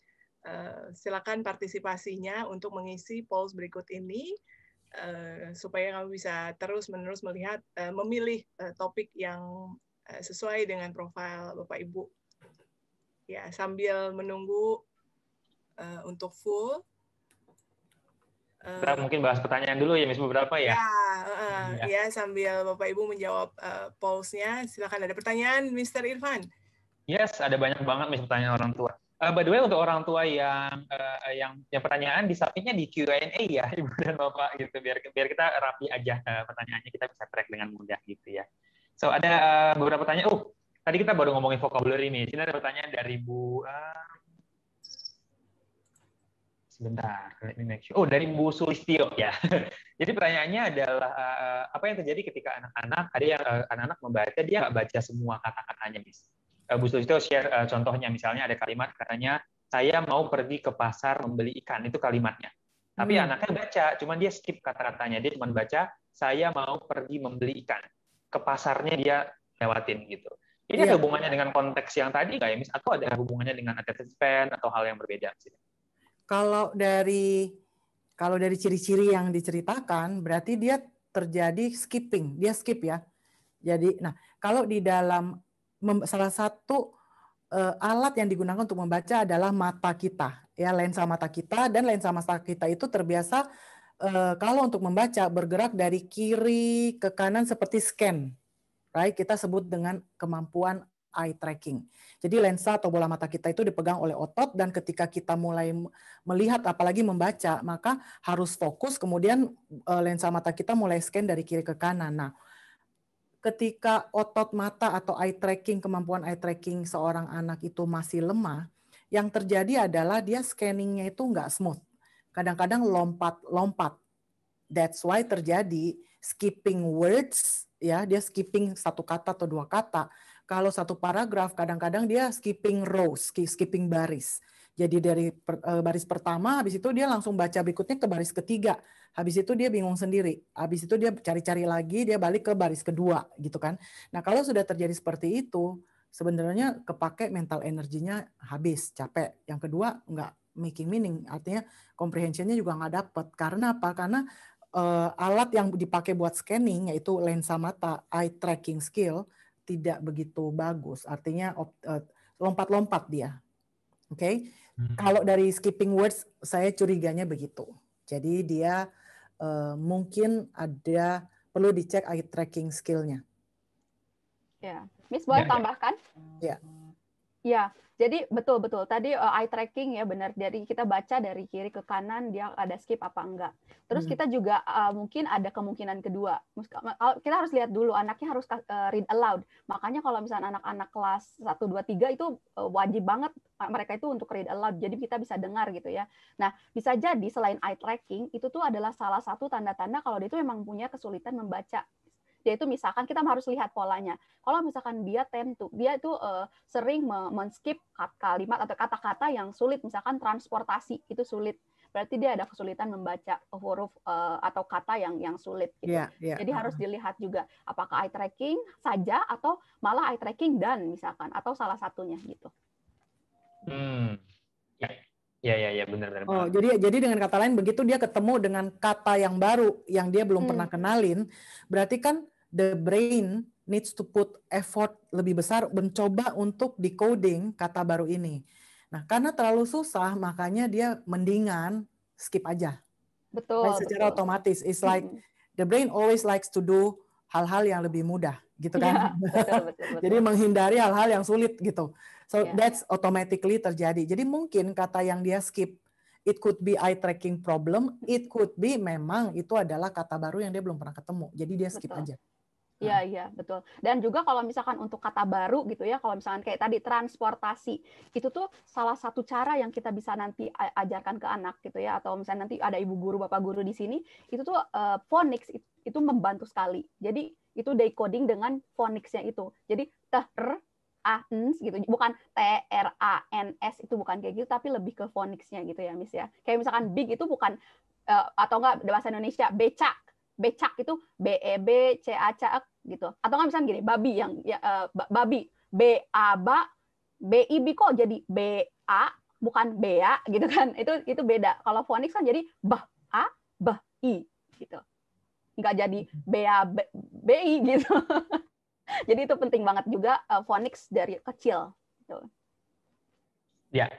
Silakan partisipasinya untuk mengisi polls berikut ini. Supaya kami bisa terus-menerus memilih topik yang sesuai dengan profil Bapak Ibu. Ya, sambil menunggu untuk full. Kita mungkin bahas pertanyaan dulu ya, Miss, beberapa ya. Ya, sambil Bapak Ibu menjawab polls-nya. Silakan, ada pertanyaan, Mr. Irfan. Yes, ada banyak banget Miss pertanyaan orang tua. By the way, untuk orang tua yang pertanyaan disubmitnya di Q&A ya, Ibu dan Bapak gitu, biar kita rapi aja pertanyaannya, kita bisa track dengan mudah gitu ya. So ada beberapa pertanyaan. Tadi kita baru ngomongin vocabulary nih. Sini ada pertanyaan dari Bu. Sebentar, let me make sure. Dari Bu Sulistyo ya. Jadi pertanyaannya adalah apa yang terjadi ketika anak-anak ada yang anak-anak membaca, dia nggak baca semua kata-katanya, Miss. Bu Sulistyo share contohnya, misalnya ada kalimat katanya saya mau pergi ke pasar membeli ikan, itu kalimatnya. Tapi anaknya baca, cuman dia skip kata-katanya, dia cuma baca saya mau pergi membeli ikan. Ke pasarnya dia lewatin gitu. Ini ada hubungannya dengan konteks yang tadi nggak ya, Miss? Atau ada hubungannya dengan attention span atau hal yang berbeda? Kalau dari ciri-ciri yang diceritakan, berarti dia terjadi skipping, dia skip ya. Jadi, nah kalau di dalam salah satu alat yang digunakan untuk membaca adalah mata kita, ya, lensa mata kita, dan lensa mata kita itu terbiasa kalau untuk membaca bergerak dari kiri ke kanan seperti scan, right? Kita sebut dengan kemampuan eye tracking. Jadi lensa atau bola mata kita itu dipegang oleh otot, dan ketika kita mulai melihat apalagi membaca, maka harus fokus, kemudian lensa mata kita mulai scan dari kiri ke kanan. Nah, ketika otot mata atau eye tracking, kemampuan eye tracking seorang anak itu masih lemah, yang terjadi adalah dia scanningnya itu nggak smooth. Kadang-kadang lompat-lompat. That's why terjadi skipping words, ya, dia skipping satu kata atau dua kata. Kalau satu paragraf, kadang-kadang dia skipping rows, skipping baris. Jadi dari baris pertama, habis itu dia langsung baca berikutnya ke baris ketiga. Habis itu dia bingung sendiri. Habis itu dia cari-cari lagi, dia balik ke baris kedua, gitu kan. Nah, kalau sudah terjadi seperti itu, sebenarnya kepake mental energinya habis, capek. Yang kedua, nggak making meaning, artinya comprehension-nya juga nggak dapet. Karena apa? Karena alat yang dipakai buat scanning, yaitu lensa mata, eye tracking skill, tidak begitu bagus. Artinya lompat-lompat dia. Oke, kalau dari skipping words saya curiganya begitu. Jadi dia mungkin perlu dicek eye tracking skill-nya. Ya, Miss boleh tambahkan? Ya. Ya, jadi betul tadi eye tracking ya benar. Jadi kita baca dari kiri ke kanan dia ada skip apa enggak. Terus kita juga mungkin ada kemungkinan kedua. Kita harus lihat dulu anaknya harus read aloud. Makanya kalau misalnya anak-anak kelas 1 2 3 itu wajib banget mereka itu untuk read aloud. Jadi kita bisa dengar gitu ya. Nah, bisa jadi selain eye tracking itu tuh adalah salah satu tanda-tanda kalau dia itu memang punya kesulitan membaca. Yaitu misalkan kita harus lihat polanya. Kalau misalkan dia itu sering men-skip kalimat atau kata-kata yang sulit, misalkan transportasi itu sulit, berarti dia ada kesulitan membaca huruf atau kata yang sulit. Gitu. Jadi harus dilihat juga apakah eye tracking saja atau malah eye tracking dan misalkan atau salah satunya gitu. Ya, benar. Oh, jadi dengan kata lain begitu dia ketemu dengan kata yang baru yang dia belum pernah kenalin, berarti kan the brain needs to put effort lebih besar mencoba untuk decoding kata baru ini. Nah, karena terlalu susah, makanya dia mendingan skip aja. Betul. Secara otomatis, it's like the brain always likes to do hal-hal yang lebih mudah. gitu kan. Betul. Jadi menghindari hal-hal yang sulit gitu. So Ya. that's automatically terjadi. Jadi mungkin kata yang dia skip, it could be eye tracking problem, it could be memang itu adalah kata baru yang dia belum pernah ketemu. Jadi dia skip Betul. aja. Iya, betul. Dan juga kalau misalkan untuk kata baru gitu ya, kalau misalkan kayak tadi transportasi, itu tuh salah satu cara yang kita bisa nanti ajarkan ke anak gitu ya, atau misalnya nanti ada ibu guru, bapak guru di sini, itu tuh phonics itu membantu sekali. Jadi itu decoding dengan phonics-nya itu. Jadi t-r-a-n gitu, bukan t-r-a-n-s, itu bukan kayak gitu, tapi lebih ke phonics-nya gitu ya, Miss ya. Kayak misalkan big itu bukan atau enggak bahasa Indonesia becak. Becak itu B-E-B-C-A-C gitu. Atau nggak misalnya gini, babi yang babi B-A-B-A, B-I-B kok jadi B-A bukan B-A gitu kan. Itu beda. Kalau phonics kan jadi bah-A, bah-I gitu. Nggak jadi B-A-B-I gitu. Jadi itu penting banget juga phonics dari kecil gitu. Ya.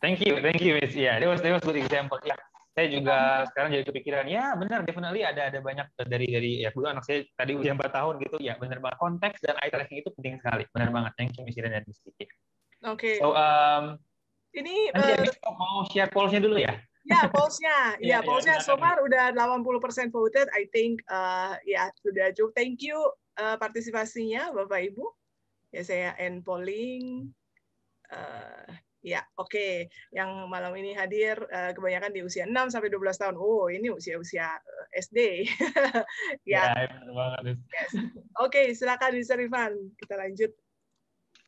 Thank you, Miss. Yeah, that was good example. Ya. Saya juga sekarang jadi kepikiran, ya benar, definitely ada banyak dari ya dulu anak saya tadi usia 4 tahun gitu, ya benar banget, konteks dan eye tracking itu penting sekali, benar banget. Thank you Miss Iren dan Miss Kiki. Oke. So Ini nanti mau share polls-nya dulu ya? Ya, polls-nya. Ya, Polls-nya so far udah 80% voted. I think ya sudah cukup. Thank you partisipasinya Bapak Ibu. Ya, saya end polling. Ya, oke. Yang malam ini hadir kebanyakan di usia 6 sampai 12 tahun. Oh, ini usia-usia SD. Ya, benar banget. Yes. Oke, silakan Mr. Rifan. Kita lanjut.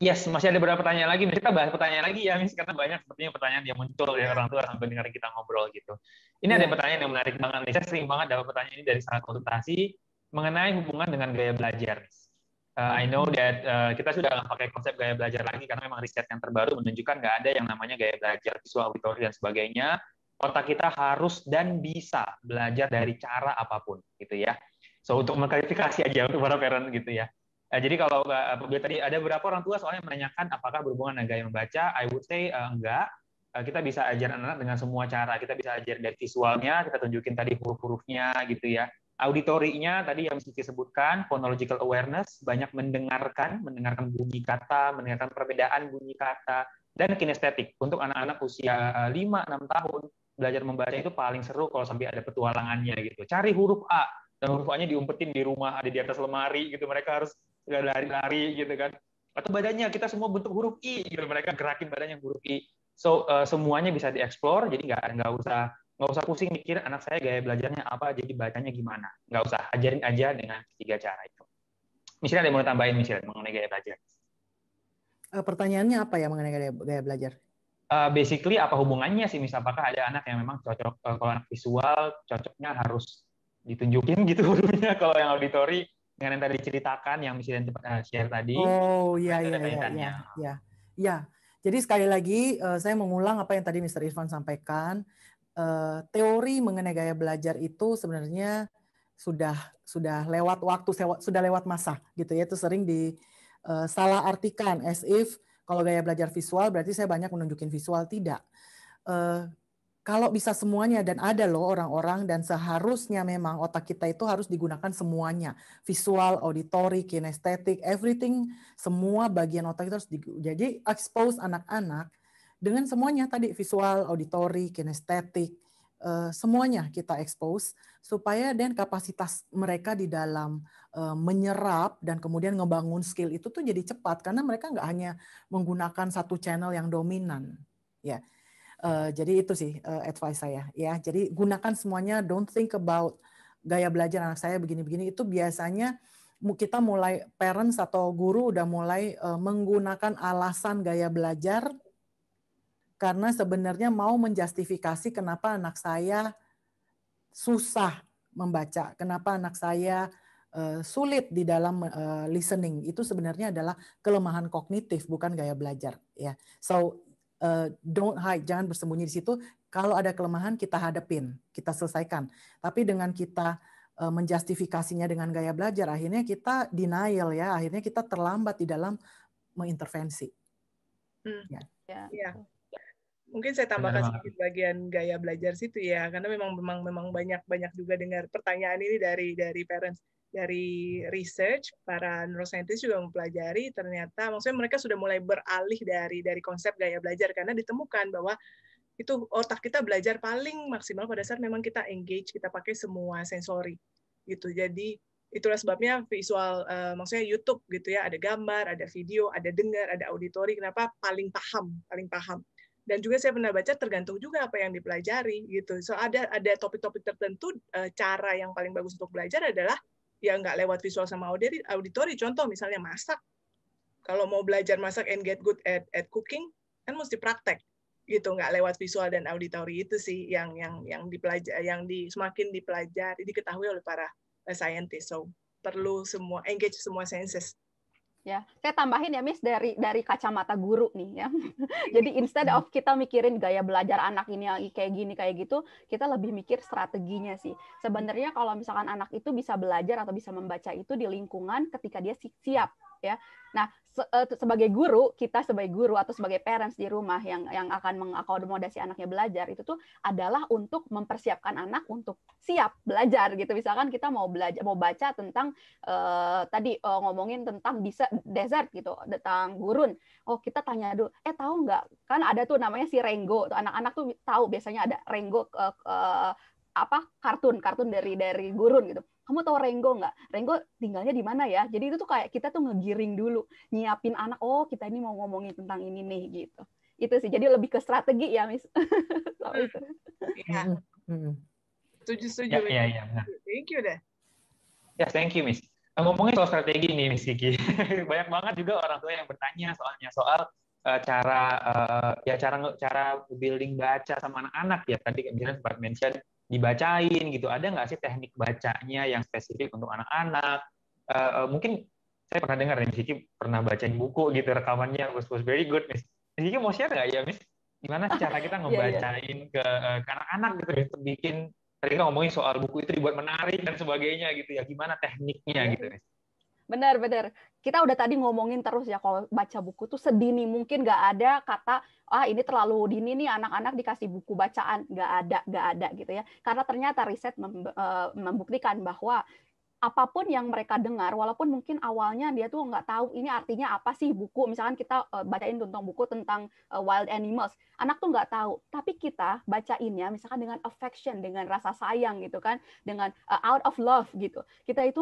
Yes, masih ada beberapa pertanyaan lagi. Kita bahas pertanyaan lagi ya, Miss, karena banyak sepertinya pertanyaan yang muncul dari orang tua sampai dengar kita ngobrol gitu. Ini ada pertanyaan yang menarik banget nih. Saya sering banget dapat pertanyaan ini dari saat konsultasi mengenai hubungan dengan gaya belajar. I know that kita sudah nggak pakai konsep gaya belajar lagi karena memang riset yang terbaru menunjukkan nggak ada yang namanya gaya belajar visual, auditori dan sebagainya. Otak kita harus dan bisa belajar dari cara apapun, gitu ya. So untuk mengklarifikasi aja untuk para parent gitu ya. Jadi kalau tadi ada beberapa orang tua soalnya menanyakan apakah berhubungan dengan gaya membaca, I would say enggak. Kita bisa ajar anak-anak dengan semua cara. Kita bisa ajar dari visualnya, kita tunjukin tadi huruf-hurufnya gitu ya. Auditorinya tadi yang Kiki sebutkan, phonological awareness, banyak mendengarkan bunyi kata, mendengarkan perbedaan bunyi kata, dan kinestetik. Untuk anak-anak usia 5-6 tahun, belajar membaca itu paling seru kalau sampai ada petualangannya gitu. Cari huruf A, dan huruf A-nya diumpetin di rumah, ada di atas lemari gitu, mereka harus lari-lari gitu kan. Atau badannya, kita semua bentuk huruf I, gitu, mereka gerakin badannya huruf I. So, semuanya bisa dieksplor, jadi nggak usah pusing mikir anak saya gaya belajarnya apa, jadi bacanya gimana. Nggak usah, ajarin aja dengan 3 cara itu. Misalnya ada yang mau tambahin misalnya mengenai gaya belajar? Pertanyaannya apa ya mengenai gaya belajar? Basically apa hubungannya sih, misal apakah ada anak yang memang cocok, kalau anak visual cocoknya harus ditunjukin gitu hurufnya, kalau yang auditori dengan yang tadi diceritakan, yang misalnya share tadi. Oh iya. Jadi sekali lagi saya mengulang apa yang tadi Mr. Irfan sampaikan. Teori mengenai gaya belajar itu sebenarnya sudah lewat waktu, sudah lewat masa gitu ya. Itu sering salah artikan as if kalau gaya belajar visual berarti saya banyak menunjukin visual. Tidak. Kalau bisa semuanya, dan ada loh orang-orang, dan seharusnya memang otak kita itu harus digunakan semuanya. Visual, auditory, kinestetik, everything, semua bagian otak itu harus jadi expose anak-anak dengan semuanya tadi, visual, auditory, kinestetik, semuanya kita expose supaya dan kapasitas mereka di dalam menyerap dan kemudian ngebangun skill itu tuh jadi cepat karena mereka nggak hanya menggunakan satu channel yang dominan, ya. Jadi itu sih advice saya, ya. Jadi gunakan semuanya, don't think about gaya belajar anak saya begini-begini. Itu biasanya kita mulai parents atau guru udah mulai menggunakan alasan gaya belajar karena sebenarnya mau menjustifikasi kenapa anak saya susah membaca, kenapa anak saya sulit di dalam listening. Itu sebenarnya adalah kelemahan kognitif, bukan gaya belajar, ya. So don't hide, jangan bersembunyi di situ. Kalau ada kelemahan kita hadapin, kita selesaikan. Tapi dengan kita menjustifikasinya dengan gaya belajar, akhirnya kita denial, ya. Akhirnya kita terlambat di dalam mengintervensi. Ya. Mungkin saya tambahkan sedikit bagian gaya belajar situ ya, karena memang banyak juga dengar pertanyaan ini dari parents. dari research, para neuroscientist juga mempelajari ternyata, maksudnya mereka sudah mulai beralih dari konsep gaya belajar karena ditemukan bahwa itu otak kita belajar paling maksimal pada saat memang kita engage, kita pakai semua sensori gitu. Jadi itulah sebabnya visual, maksudnya YouTube gitu ya, ada gambar, ada video, ada dengar, ada auditori. Kenapa? Paling paham. Dan juga saya pernah baca tergantung juga apa yang dipelajari gitu. So ada topik-topik tertentu, cara yang paling bagus untuk belajar adalah ya nggak lewat visual sama auditori. Contoh misalnya masak. Kalau mau belajar masak and get good at cooking, kan mesti praktek gitu, nggak lewat visual dan auditori. Itu sih yang dipelajari, semakin dipelajari, diketahui oleh para scientist. So perlu semua engage semua senses. Ya, saya tambahin ya Miss dari kacamata guru nih ya. Jadi instead of kita mikirin gaya belajar anak ini yang kayak gini kayak gitu, kita lebih mikir strateginya sih. Sebenarnya kalau misalkan anak itu bisa belajar atau bisa membaca itu di lingkungan ketika dia siap ya. Nah, sebagai guru, kita sebagai guru atau sebagai parents di rumah yang akan mengakomodasi anaknya belajar itu tuh adalah untuk mempersiapkan anak untuk siap belajar gitu. Misalkan kita mau baca tentang tadi ngomongin tentang desert gitu, tentang gurun. Oh, kita tanya dulu, tahu nggak? Kan ada tuh namanya si Rengo. Anak-anak tuh tahu biasanya ada Rengo kartun dari gurun gitu. Kamu tahu Rengo nggak? Rengo tinggalnya di mana ya? Jadi itu tuh kayak kita tuh ngegiring dulu, nyiapin anak. Oh, kita ini mau ngomongin tentang ini nih gitu. Itu sih. Jadi lebih ke strategi ya, Miss. Soal itu. Iya. Setuju. Iya, benar. Thank you deh. Ya, thank you, Miss. Ngomongin soal strategi nih, Miss Kiki. Banyak banget juga orang tua yang bertanya soal cara building baca sama anak-anak ya. Tadi misalnya sempat mention dibacain gitu. Ada nggak sih teknik bacanya yang spesifik untuk anak-anak? Mungkin saya pernah dengar Miss Kiki pernah bacain buku gitu, rekamannya was very good, Miss. Miss Kiki mau share nggak ya, Miss? Gimana cara kita ngebacain ke anak-anak gitu, bikin tadi kita ngomongin soal buku itu dibuat menarik dan sebagainya gitu ya. Gimana tekniknya gitu, Miss? Benar. Kita udah tadi ngomongin terus ya, kalau baca buku tuh sedini mungkin nggak ada kata ini terlalu dini nih anak-anak dikasih buku bacaan, nggak ada gitu ya. Karena ternyata riset membuktikan bahwa apapun yang mereka dengar, walaupun mungkin awalnya dia tuh nggak tahu ini artinya apa sih buku, misalkan kita bacain tentang buku tentang wild animals, anak tuh nggak tahu, tapi kita bacainnya misalkan dengan affection, dengan rasa sayang gitu kan, dengan out of love gitu, kita itu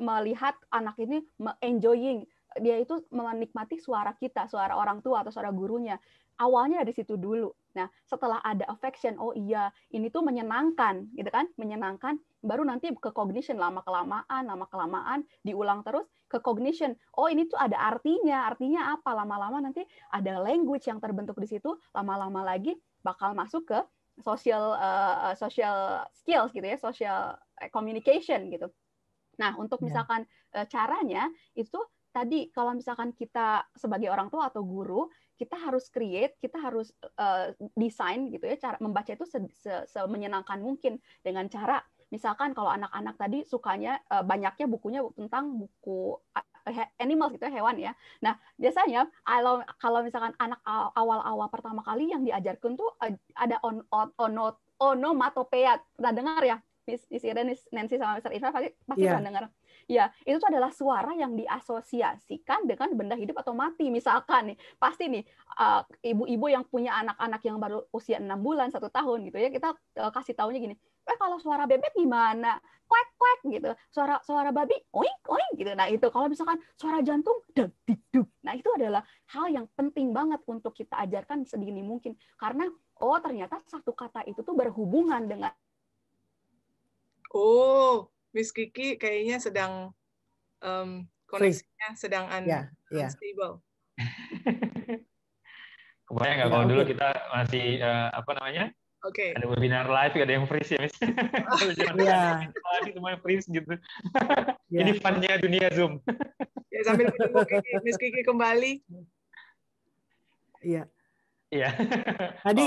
melihat anak ini enjoying, dia itu menikmati suara kita, suara orang tua atau suara gurunya. Awalnya dari situ dulu. Nah, setelah ada affection, oh iya, ini tuh menyenangkan, gitu kan? Menyenangkan, baru nanti ke cognition, lama kelamaan diulang terus ke cognition. Oh, ini tuh ada artinya apa? Lama-lama nanti ada language yang terbentuk di situ, lama-lama lagi bakal masuk ke social skills gitu ya, social communication gitu. Nah, untuk misalkan caranya itu tadi kalau misalkan kita sebagai orang tua atau guru, kita harus create, kita harus desain gitu ya, cara membaca itu semenyenangkan mungkin dengan cara misalkan kalau anak-anak tadi sukanya banyaknya bukunya tentang buku animals gitu ya, hewan ya. Nah, biasanya kalau misalkan anak awal-awal pertama kali yang diajarkan tuh ada onomatopoeia. Pernah dengar ya? Miss Iren, Nancy sama Mr. Irfan pasti pernah dengar. Ya, itu tuh adalah suara yang diasosiasikan dengan benda hidup atau mati. Misalkan nih, pasti nih ibu-ibu yang punya anak-anak yang baru usia 6 bulan, 1 tahun gitu ya, kita kasih taunya gini, kalau suara bebek gimana? Kuek kuek gitu. Suara babi oink oink gitu. Nah, itu kalau misalkan suara jantung deg deg deg. Nah, itu adalah hal yang penting banget untuk kita ajarkan sedini mungkin, karena ternyata satu kata itu tuh berhubungan dengan Miss Kiki kayaknya sedang koneksinya sedang unstable. Kebayang nggak kalau dulu kita masih ada webinar live, ada yang freeze ya, Miss. Semuanya freeze gitu. Ini fun-nya dunia Zoom. Ya, sambil menunggu Miss Kiki kembali. Iya. Iya. Tadi,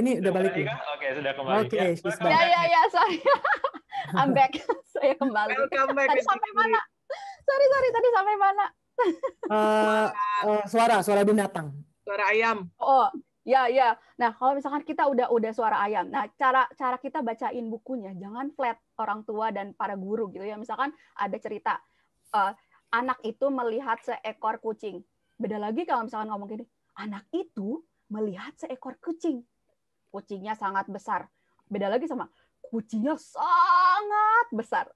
ini udah balik ya? Oke, sudah kembali. Oke, ya, sorry. I'm back. Saya kembali. Welcome back. Tadi sampai mana? Sorry, tadi sampai mana? Suara binatang. Suara ayam. Ya. Nah, kalau misalkan kita udah suara ayam, nah cara kita bacain bukunya jangan flat orang tua dan para guru gitu ya. Misalkan ada cerita anak itu melihat seekor kucing. Beda lagi kalau misalkan ngomong gini, anak itu melihat seekor kucing. Kucingnya sangat besar. Beda lagi sama kucingnya sangat besar.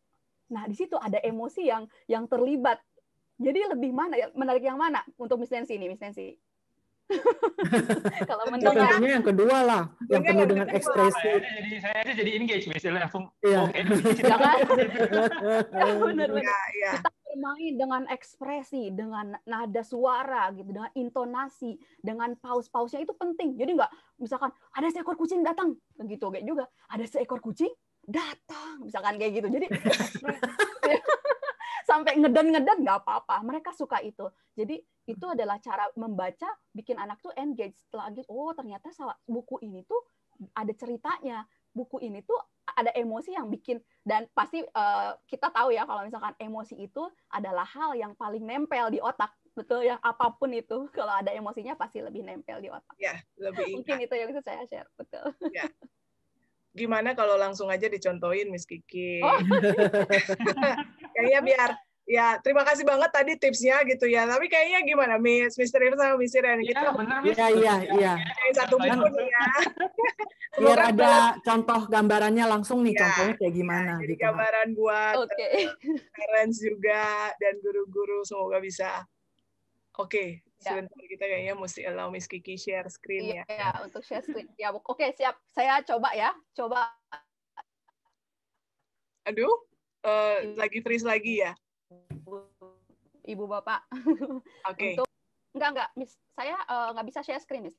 Nah, di situ ada emosi yang terlibat. Jadi lebih menarik yang mana untuk Miss Nancy ini, Miss Nancy? Kalau mendengar Tentunya yang kedua lah, yang penuh dengan ekspresi. Saya aja jadi engage, misalnya langsung. Iya. Jangan. Benar-benar. Ya. Kita bermain dengan ekspresi, dengan nada suara, gitu, dengan intonasi, dengan paus-pausnya itu penting. Jadi nggak, misalkan ada seekor kucing datang, gitu kayak juga. Ada seekor kucing datang, misalkan kayak gitu. Jadi sampai ngeden-ngeden nggak apa-apa. Mereka suka itu. Jadi itu adalah cara membaca bikin anak tuh engage. Setelah oh ternyata buku ini tuh ada ceritanya. Buku ini tuh ada emosi yang bikin, dan pasti kita tahu ya kalau misalkan emosi itu adalah hal yang paling nempel di otak. Betul ya, apapun itu kalau ada emosinya pasti lebih nempel di otak. Ya, lebih mungkin itu yang bisa saya share. Betul. Ya. Gimana kalau langsung aja dicontohin Miss Kiki? Oh. Kayaknya biar ya, terima kasih banget tadi tipsnya gitu ya. Tapi kayaknya gimana Mr. Irfan sama Miss Irene gitu. Iya. Satu buku nih ya. Biar ada contoh gambarannya langsung nih, contohnya kayak gimana jadi gitu. Gambaran buat parents juga dan guru-guru, semoga bisa. Oke. Sebentar, kita kayaknya mesti allow Miss Kiki share screen ya. Iya, untuk share screen. Ya, oke, siap. Saya coba ya. Coba. Aduh, lagi freeze lagi ya? Ibu Bapak. Oke. Enggak, Miss. Saya nggak bisa share screen, Miss.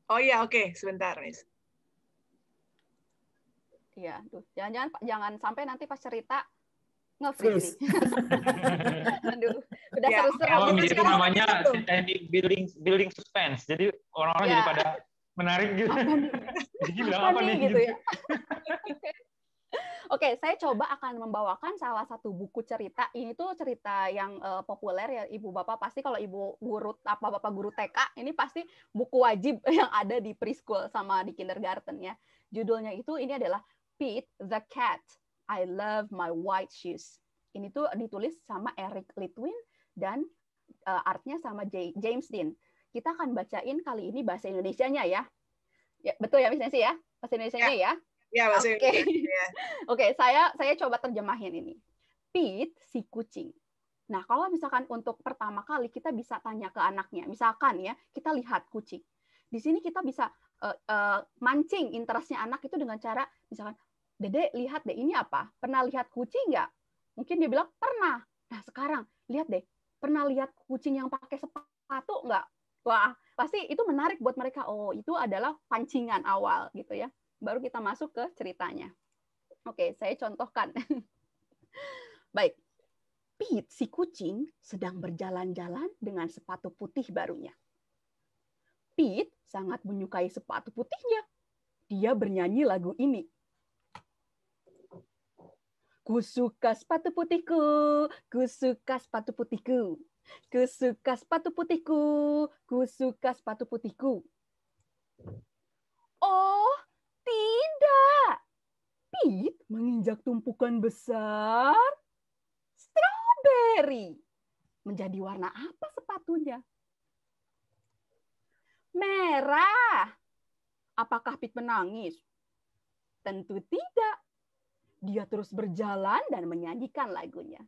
Oh iya, oke. Sebentar, Miss. Iya, jangan sampai nanti pas cerita nge-freeze nih. Aduh, udah seru-seru. Itu namanya building suspense. Jadi orang-orang jadi pada menarik gitu. Jadi bilang apa nih gitu ya. Oke, saya coba akan membawakan salah satu buku cerita. Ini tuh cerita yang populer ya, Ibu Bapak pasti kalau Ibu guru Bapak guru TK, ini pasti buku wajib yang ada di preschool sama di kindergarten ya. Judulnya itu ini adalah Pete the Cat. I Love My White Shoes. Ini tuh ditulis sama Eric Litwin dan artnya sama James Dean. Kita akan bacain kali ini bahasa Indonesianya ya. Betul ya Miss Nancy ya? Bahasa Indonesianya ya? Ya, bahasa Indonesia. Oke, saya coba terjemahin ini. Pete si kucing. Nah, kalau misalkan untuk pertama kali kita bisa tanya ke anaknya. Misalkan ya, kita lihat kucing. Di sini kita bisa mancing interestnya anak itu dengan cara misalkan, Dede, lihat deh, ini apa? Pernah lihat kucing nggak? Mungkin dia bilang, pernah. Nah, sekarang, lihat deh, pernah lihat kucing yang pakai sepatu nggak? Wah, pasti itu menarik buat mereka. Oh, itu adalah pancingan awal, gitu ya. Baru kita masuk ke ceritanya. Oke, saya contohkan. Baik. Pete, si kucing, sedang berjalan-jalan dengan sepatu putih barunya. Pete sangat menyukai sepatu putihnya. Dia bernyanyi lagu ini. Ku suka sepatu putihku, ku suka sepatu putihku, ku suka sepatu putihku, ku suka sepatu putihku. Oh, tidak. Pete menginjak tumpukan besar strawberry. Menjadi warna apa sepatunya? Merah. Apakah Pete menangis? Tentu tidak. Dia terus berjalan dan menyanyikan lagunya.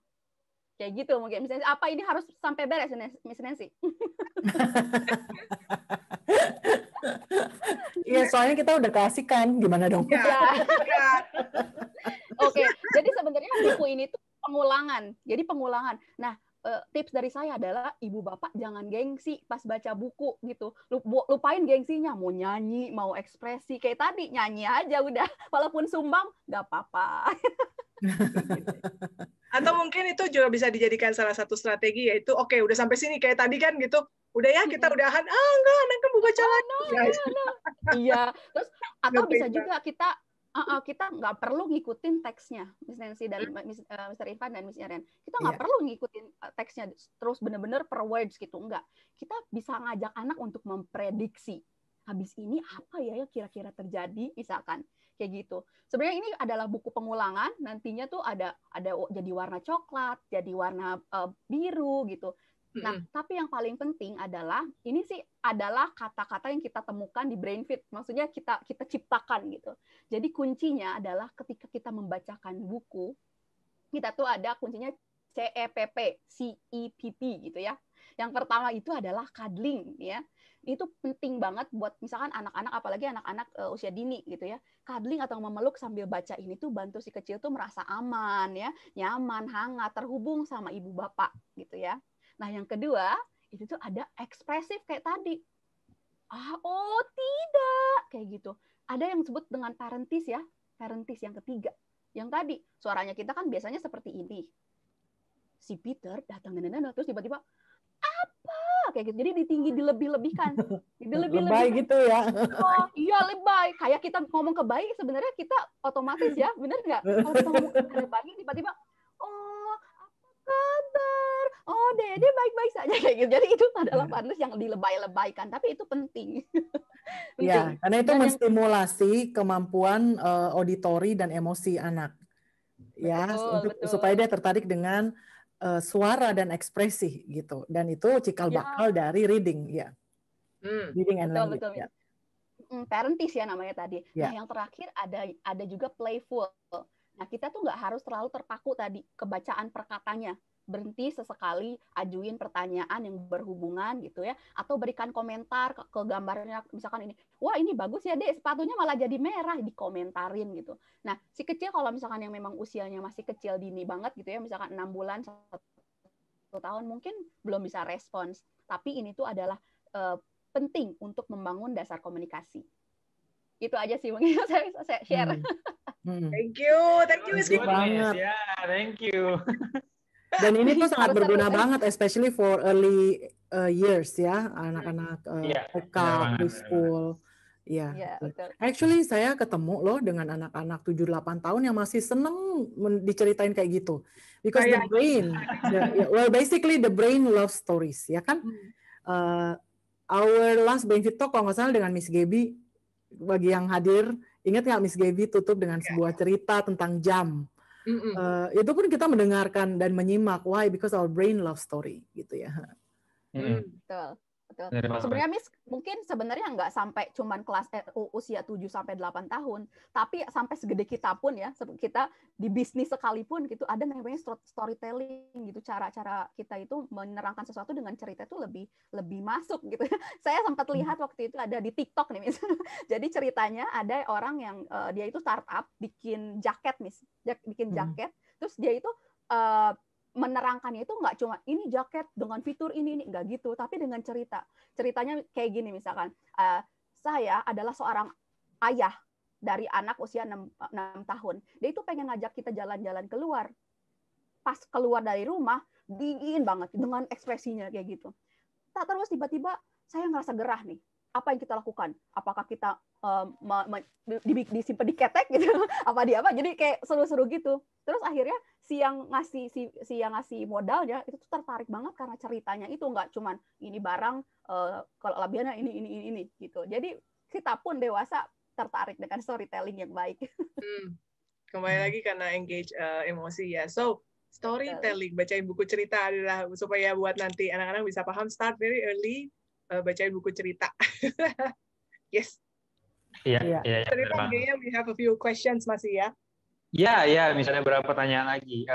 Kayak gitu mungkin. Misalnya, apa ini harus sampai beres, Miss Nancy? Iya, soalnya kita udah kasih kan. Gimana dong? Ya. Oke, jadi sebenarnya buku ini tuh pengulangan. Jadi pengulangan. Nah, tips dari saya adalah ibu bapak jangan gengsi pas baca buku gitu. Lupain gengsinya, mau nyanyi, mau ekspresi kayak tadi, nyanyi aja udah. Walaupun sumbang nggak apa-apa. Atau mungkin itu juga bisa dijadikan salah satu strategi, yaitu oke, udah sampai sini kayak tadi kan gitu. Udah ya, kita udahan. Enggak, anaknya buka jalan. Iya, terus atau bisa juga kita nggak perlu ngikutin teksnya, Miss Nancy dan Mr. Irfan dan Miss Irene. Kita nggak perlu ngikutin teksnya terus bener-bener per words gitu, enggak. Kita bisa ngajak anak untuk memprediksi. habis ini apa ya yang kira-kira terjadi, misalkan kayak gitu. Sebenarnya ini adalah buku pengulangan, nantinya tuh ada jadi warna coklat, jadi warna biru gitu. Nah, tapi yang paling penting adalah ini sih adalah kata-kata yang kita temukan di BrainFit, maksudnya kita ciptakan gitu. Jadi kuncinya adalah ketika kita membacakan buku, kita tuh ada kuncinya CEPP gitu ya. Yang pertama itu adalah cuddling ya. Itu penting banget buat misalkan anak-anak, apalagi anak-anak usia dini gitu ya. Cuddling atau memeluk sambil baca ini tuh bantu si kecil tuh merasa aman ya, nyaman, hangat, terhubung sama ibu bapak gitu ya. Nah, yang kedua, itu tuh ada ekspresif kayak tadi. Oh, tidak, kayak gitu. Ada yang disebut dengan parentis ya, parentis yang ketiga. Yang tadi, suaranya kita kan biasanya seperti ini. Si Peter datang terus tiba-tiba apa kayak gitu, jadi ditinggi, dilebih-lebihkan, lebay gitu ya. Oh iya, lebay, kayak kita ngomong ke bayi sebenarnya kita otomatis ya, bener nggak, kalau kita ngomong ke bayi tiba-tiba oh apa kabar, oh dede baik-baik saja kayak gitu. Jadi itu adalah parentis yang dilebay-lebaykan, tapi itu penting. Ya, karena itu menstimulasi kemampuan auditori dan emosi anak ya, betul. supaya dia tertarik dengan suara dan ekspresi gitu, dan itu cikal bakal dari reading ya, reading and language. Betul. Ya. Parentis ya namanya tadi. Ya. Nah yang terakhir ada juga playful. Nah kita tuh nggak harus terlalu terpaku tadi ke bacaan perkatanya. Berhenti sesekali, ajuin pertanyaan yang berhubungan gitu ya, atau berikan komentar ke gambarnya, misalkan ini, wah ini bagus ya dek, sepatunya malah jadi merah, dikomentarin gitu. Nah si kecil kalau misalkan yang memang usianya masih kecil dini banget gitu ya, misalkan 6 bulan 1 tahun mungkin belum bisa respons, tapi ini tuh adalah penting untuk membangun dasar komunikasi. Itu aja sih mungkin saya share. Thank you Miss Kiki. Banget. Ya, thank you. Dan ini tuh sangat berguna banget, especially for early years ya, anak-anak TK, preschool. Ya. Actually saya ketemu loh dengan anak-anak 7-8 tahun yang masih seneng diceritain kayak gitu. Because the brain, basically the brain loves stories, ya kan? Our last BrainFit Talk kalau nggak salah dengan Miss Gaby, bagi yang hadir, ingat nggak Miss Gaby tutup dengan sebuah cerita tentang jam. Itu pun kita mendengarkan dan menyimak. Why? Because our brain love story, gitu ya. Betul. Sebenarnya Miss mungkin sebenarnya nggak sampai cuman kelas usia 7-8 tahun, tapi sampai segede kita pun ya, kita di bisnis sekalipun gitu ada namanya storytelling gitu, cara-cara kita itu menerangkan sesuatu dengan cerita itu lebih masuk gitu. Saya sempat lihat waktu itu ada di TikTok nih Miss. Jadi ceritanya ada orang yang dia itu startup bikin jaket Miss, bikin jaket, terus dia itu menerangkannya itu nggak cuma ini jaket dengan fitur ini nggak gitu, tapi dengan ceritanya kayak gini misalkan, saya adalah seorang ayah dari anak usia 6 tahun, dia itu pengen ngajak kita jalan-jalan keluar, pas keluar dari rumah dingin banget dengan ekspresinya kayak gitu, tak terus tiba-tiba saya ngerasa gerah nih, apa yang kita lakukan? Apakah kita disimpan di ketek gitu? Apa jadi kayak seru-seru gitu. Terus akhirnya si yang ngasih modalnya itu tuh tertarik banget karena ceritanya itu nggak cuman ini barang kalau labiannya ini gitu. Jadi kita pun dewasa tertarik dengan storytelling yang baik. Kembali lagi karena engage emosi ya. So storytelling, bacain buku cerita adalah supaya buat nanti anak-anak bisa paham, start very early. Bacain buku cerita. Yes. Iya. Cerita kayaknya we have a few questions masih ya. Ya, misalnya beberapa pertanyaan lagi.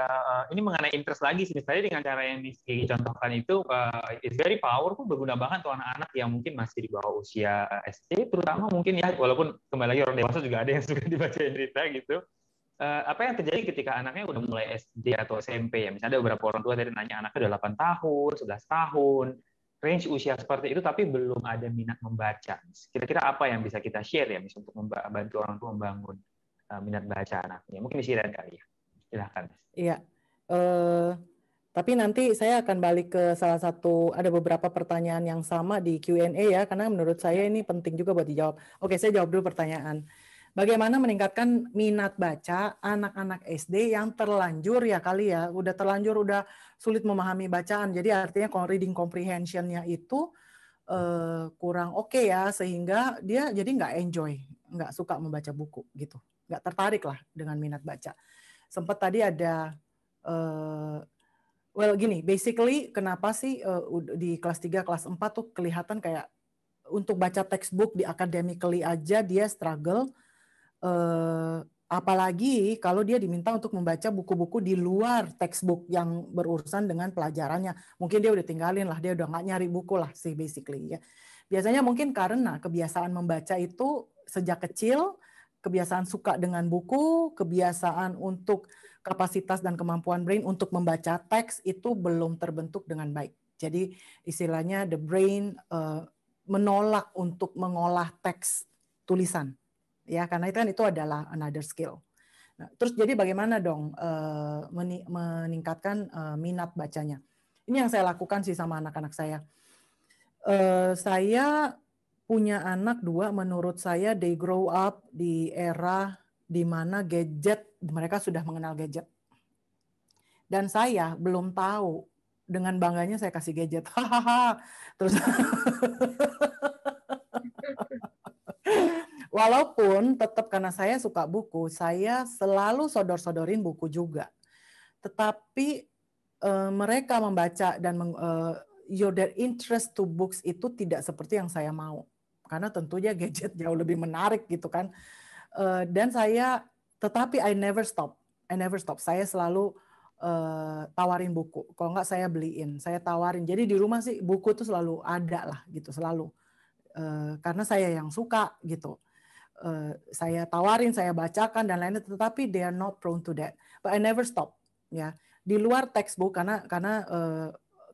Ini mengenai interest lagi sih. Misalnya dengan cara yang Miss Kiki contohkan itu, it's very powerful, berguna banget untuk anak-anak yang mungkin masih di bawah usia SD, terutama mungkin ya, walaupun kembali lagi orang dewasa juga ada yang suka dibacain cerita gitu. Apa yang terjadi ketika anaknya udah mulai SD atau SMP ya? Misalnya ada beberapa orang tua tadi nanya anaknya udah 8 tahun, 11 tahun, range usia seperti itu, tapi belum ada minat membaca. Kira-kira apa yang bisa kita share ya, Miss, untuk membantu orang tua membangun minat baca anaknya? Mungkin bisa kali ya. Silahkan. Iya. Tapi nanti saya akan balik ke salah satu, ada beberapa pertanyaan yang sama di Q&A ya, karena menurut saya ini penting juga buat dijawab. Oke, saya jawab dulu pertanyaan. Bagaimana meningkatkan minat baca anak-anak SD yang terlanjur ya kali ya, udah terlanjur, udah sulit memahami bacaan. Jadi artinya reading comprehension-nya itu kurang oke ya, sehingga dia jadi nggak enjoy, nggak suka membaca buku gitu, nggak tertarik lah dengan minat baca. Sempat tadi ada well gini, basically kenapa sih di kelas 3, kelas 4 tuh kelihatan kayak untuk baca textbook di academically aja dia struggle, apalagi kalau dia diminta untuk membaca buku-buku di luar textbook yang berurusan dengan pelajarannya. Mungkin dia udah tinggalin lah, dia udah nggak nyari buku lah sih basically ya. Biasanya mungkin karena kebiasaan membaca itu sejak kecil, kebiasaan suka dengan buku, kebiasaan untuk kapasitas dan kemampuan brain untuk membaca teks itu belum terbentuk dengan baik. Jadi istilahnya the brain menolak untuk mengolah teks tulisan. Ya, karena itu adalah another skill. Nah, terus jadi bagaimana dong meningkatkan minat bacanya? Ini yang saya lakukan sih sama anak-anak saya. Saya punya anak 2, menurut saya they grow up di era di mana gadget, mereka sudah mengenal gadget. Dan saya belum tahu, dengan bangganya saya kasih gadget. Terus walaupun tetap karena saya suka buku, saya selalu sodor-sodorin buku juga. Tetapi mereka membaca dan their interest to books itu tidak seperti yang saya mau. Karena tentunya gadget jauh lebih menarik gitu kan. Dan tetapi I never stop. Saya selalu tawarin buku. Kalau nggak saya beliin, saya tawarin. Jadi di rumah sih buku itu selalu ada lah gitu, selalu. Karena saya yang suka gitu. Saya tawarin, saya bacakan dan lainnya, tetapi they are not prone to that. But I never stop. Ya, di luar textbook karena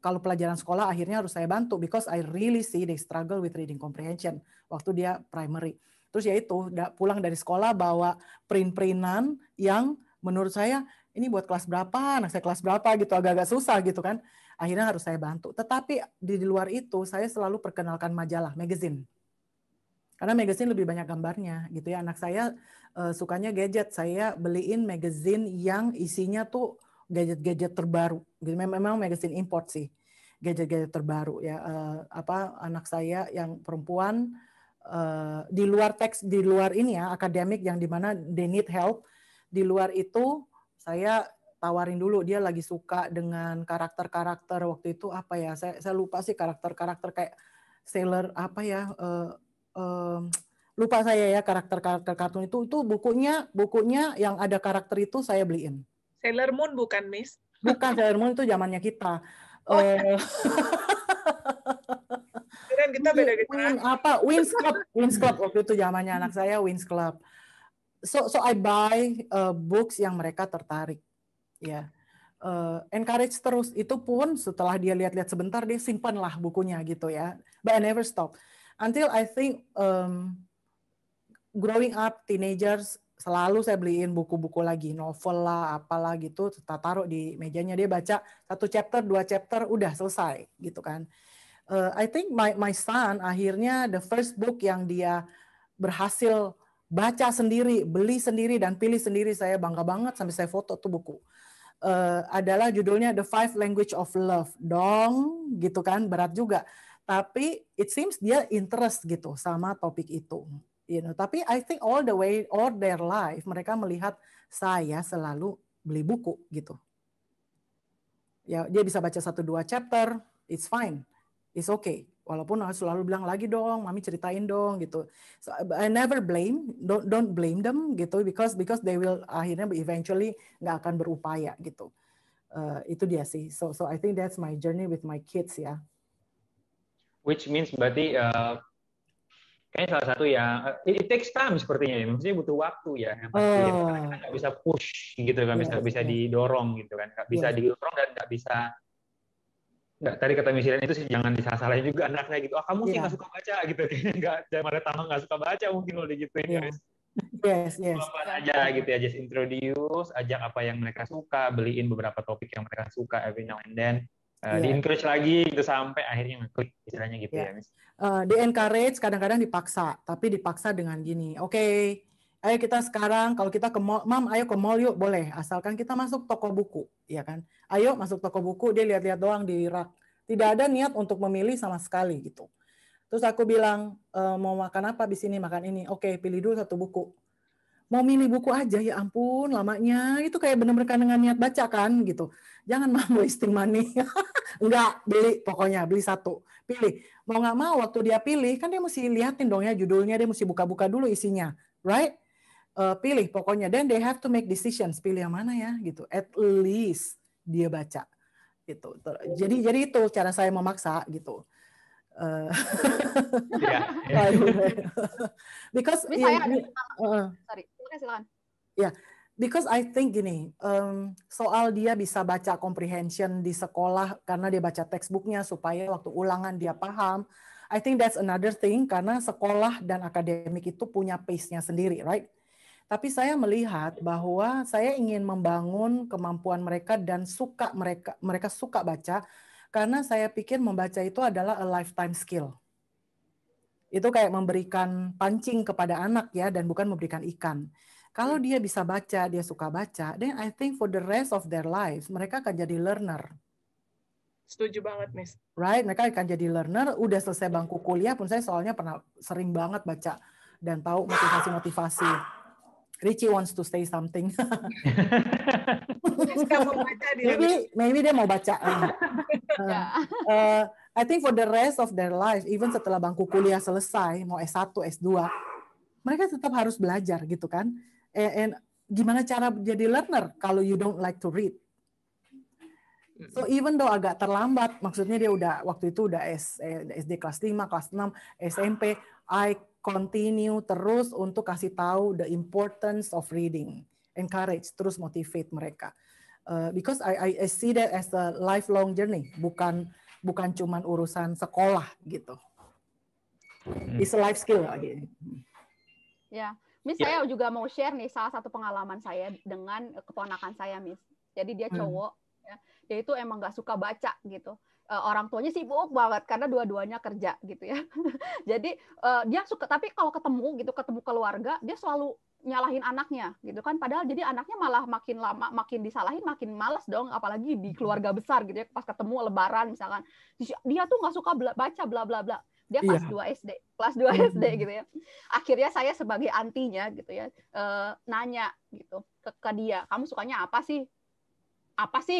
kalau pelajaran sekolah akhirnya harus saya bantu because I really see they struggle with reading comprehension waktu dia primary. Terus ya itu pulang dari sekolah bawa print-printan yang menurut saya ini buat kelas berapa, anak saya kelas berapa gitu, agak-agak susah gitu kan. Akhirnya harus saya bantu. Tetapi di luar itu saya selalu perkenalkan majalah, magazine. Karena magazine lebih banyak gambarnya gitu ya. Anak saya sukanya gadget, saya beliin magazine yang isinya tuh gadget-gadget terbaru. Memang magazine import sih, gadget-gadget terbaru ya. Anak saya yang perempuan di luar teks, di luar ini ya akademik yang dimana they need help. Di luar itu saya tawarin dulu, dia lagi suka dengan karakter-karakter waktu itu apa ya? Saya lupa sih karakter-karakter kayak Sailor apa ya? Lupa saya ya karakter-karakter kartun itu bukunya yang ada karakter itu saya beliin. Sailor Moon bukan, Miss? Bukan, Sailor Moon itu zamannya kita. Keren kita beda Winx Club waktu itu zamannya anak saya, Winx Club. So I buy books yang mereka tertarik. Ya. Encourage terus, itu pun setelah dia lihat-lihat sebentar dia simpanlah bukunya gitu ya. But I never stop. Until I think growing up, teenagers, selalu saya beliin buku-buku lagi, novel lah, apalah gitu, taruh di mejanya, dia baca 1 chapter, 2 chapter, udah selesai gitu kan. I think my son akhirnya the first book yang dia berhasil baca sendiri, beli sendiri dan pilih sendiri, saya bangga banget sampai saya foto tuh buku. Adalah judulnya The 5 Language of Love. Dong, gitu kan, berat juga. Tapi it seems dia interest gitu sama topik itu. Tapi I think all their life mereka melihat saya selalu beli buku gitu. Ya, dia bisa baca 1-2 chapter, it's fine, it's okay. Walaupun harus selalu bilang lagi dong, mami ceritain dong gitu. So, I never don't blame them gitu because they will akhirnya eventually nggak akan berupaya gitu. Itu dia sih. So I think that's my journey with my kids ya. Which means berarti kayaknya salah satu ya, it takes time sepertinya ya, maksudnya butuh waktu ya, yang pasti karena kita nggak bisa push gitu kan, bisa didorong gitu kan, nggak bisa didorong dan nggak bisa, tadi kata Misilan itu sih jangan disalahin juga anaknya gitu, kamu sih nggak suka baca gitu, kayaknya nggak, zaman pertama nggak suka baca mungkin lo digituin guys. Yes. Pelan-pelan aja gitu ya, just introduce, ajak apa yang mereka suka, beliin beberapa topik yang mereka suka every now and then. Di-encourage lagi gitu sampai akhirnya ngeklik istilahnya gitu ya, Miss. Di-encourage, kadang-kadang dipaksa, tapi dipaksa dengan gini, oke, ayo kita sekarang kalau kita ke mall, Mam, ayo ke mall yuk, boleh, asalkan kita masuk toko buku, ya kan? Ayo masuk toko buku, dia lihat-lihat doang di rak. Tidak ada niat untuk memilih sama sekali gitu. Terus aku bilang, mau makan apa di sini? Makan ini. Oke, pilih dulu 1 buku. Mau milih buku aja, ya ampun, lamanya. Itu kayak benar-benar dengan niat baca kan, gitu. Jangan mau wasting money. Enggak, beli pokoknya, beli 1. Pilih. Mau nggak mau, waktu dia pilih, kan dia mesti liatin dong ya judulnya, dia mesti buka-buka dulu isinya. Right? Pilih pokoknya. Then they have to make decisions. Pilih yang mana ya, gitu. At least dia baca. Gitu. Jadi itu cara saya memaksa, gitu. Because sorry, silakan. Ya, because I think gini, soal dia bisa baca comprehension di sekolah karena dia baca textbooknya supaya waktu ulangan dia paham. I think that's another thing karena sekolah dan akademik itu punya pace-nya sendiri, right? Tapi saya melihat bahwa saya ingin membangun kemampuan mereka dan mereka suka baca. Karena saya pikir membaca itu adalah a lifetime skill. Itu kayak memberikan pancing kepada anak ya, dan bukan memberikan ikan. Kalau dia bisa baca, dia suka baca, then I think for the rest of their lives, mereka akan jadi learner. Setuju banget, Miss. Right, mereka akan jadi learner, udah selesai bangku kuliah pun saya soalnya pernah sering banget baca dan tahu motivasi-motivasi. Richie wants to say something. Maybe dia mau baca. I think for the rest of their life, even setelah bangku kuliah selesai, mau S1, S2, mereka tetap harus belajar gitu kan. And gimana cara jadi learner kalau you don't like to read? So even though agak terlambat, maksudnya dia udah waktu itu udah SD kelas 5, kelas 6, SMP, I continue terus untuk kasih tahu the importance of reading, encourage, terus motivate mereka. Because I see that as a lifelong journey, bukan cuman urusan sekolah gitu. It's a life skill lagi. Ya, Miss, saya juga mau share nih salah satu pengalaman saya dengan keponakan saya, Miss. Jadi dia cowok, ya, dia itu emang nggak suka baca gitu. Orang tuanya sibuk banget karena dua-duanya kerja gitu ya. Jadi dia suka, tapi kalau ketemu keluarga, dia selalu nyalahin anaknya gitu kan. Padahal jadi anaknya malah makin lama makin disalahin, makin malas dong, apalagi di keluarga besar gitu ya. Pas ketemu lebaran misalkan, dia tuh nggak suka baca bla bla bla. Dia kelas 2 SD gitu ya. Akhirnya saya sebagai antinya gitu ya, nanya gitu ke dia, kamu sukanya apa sih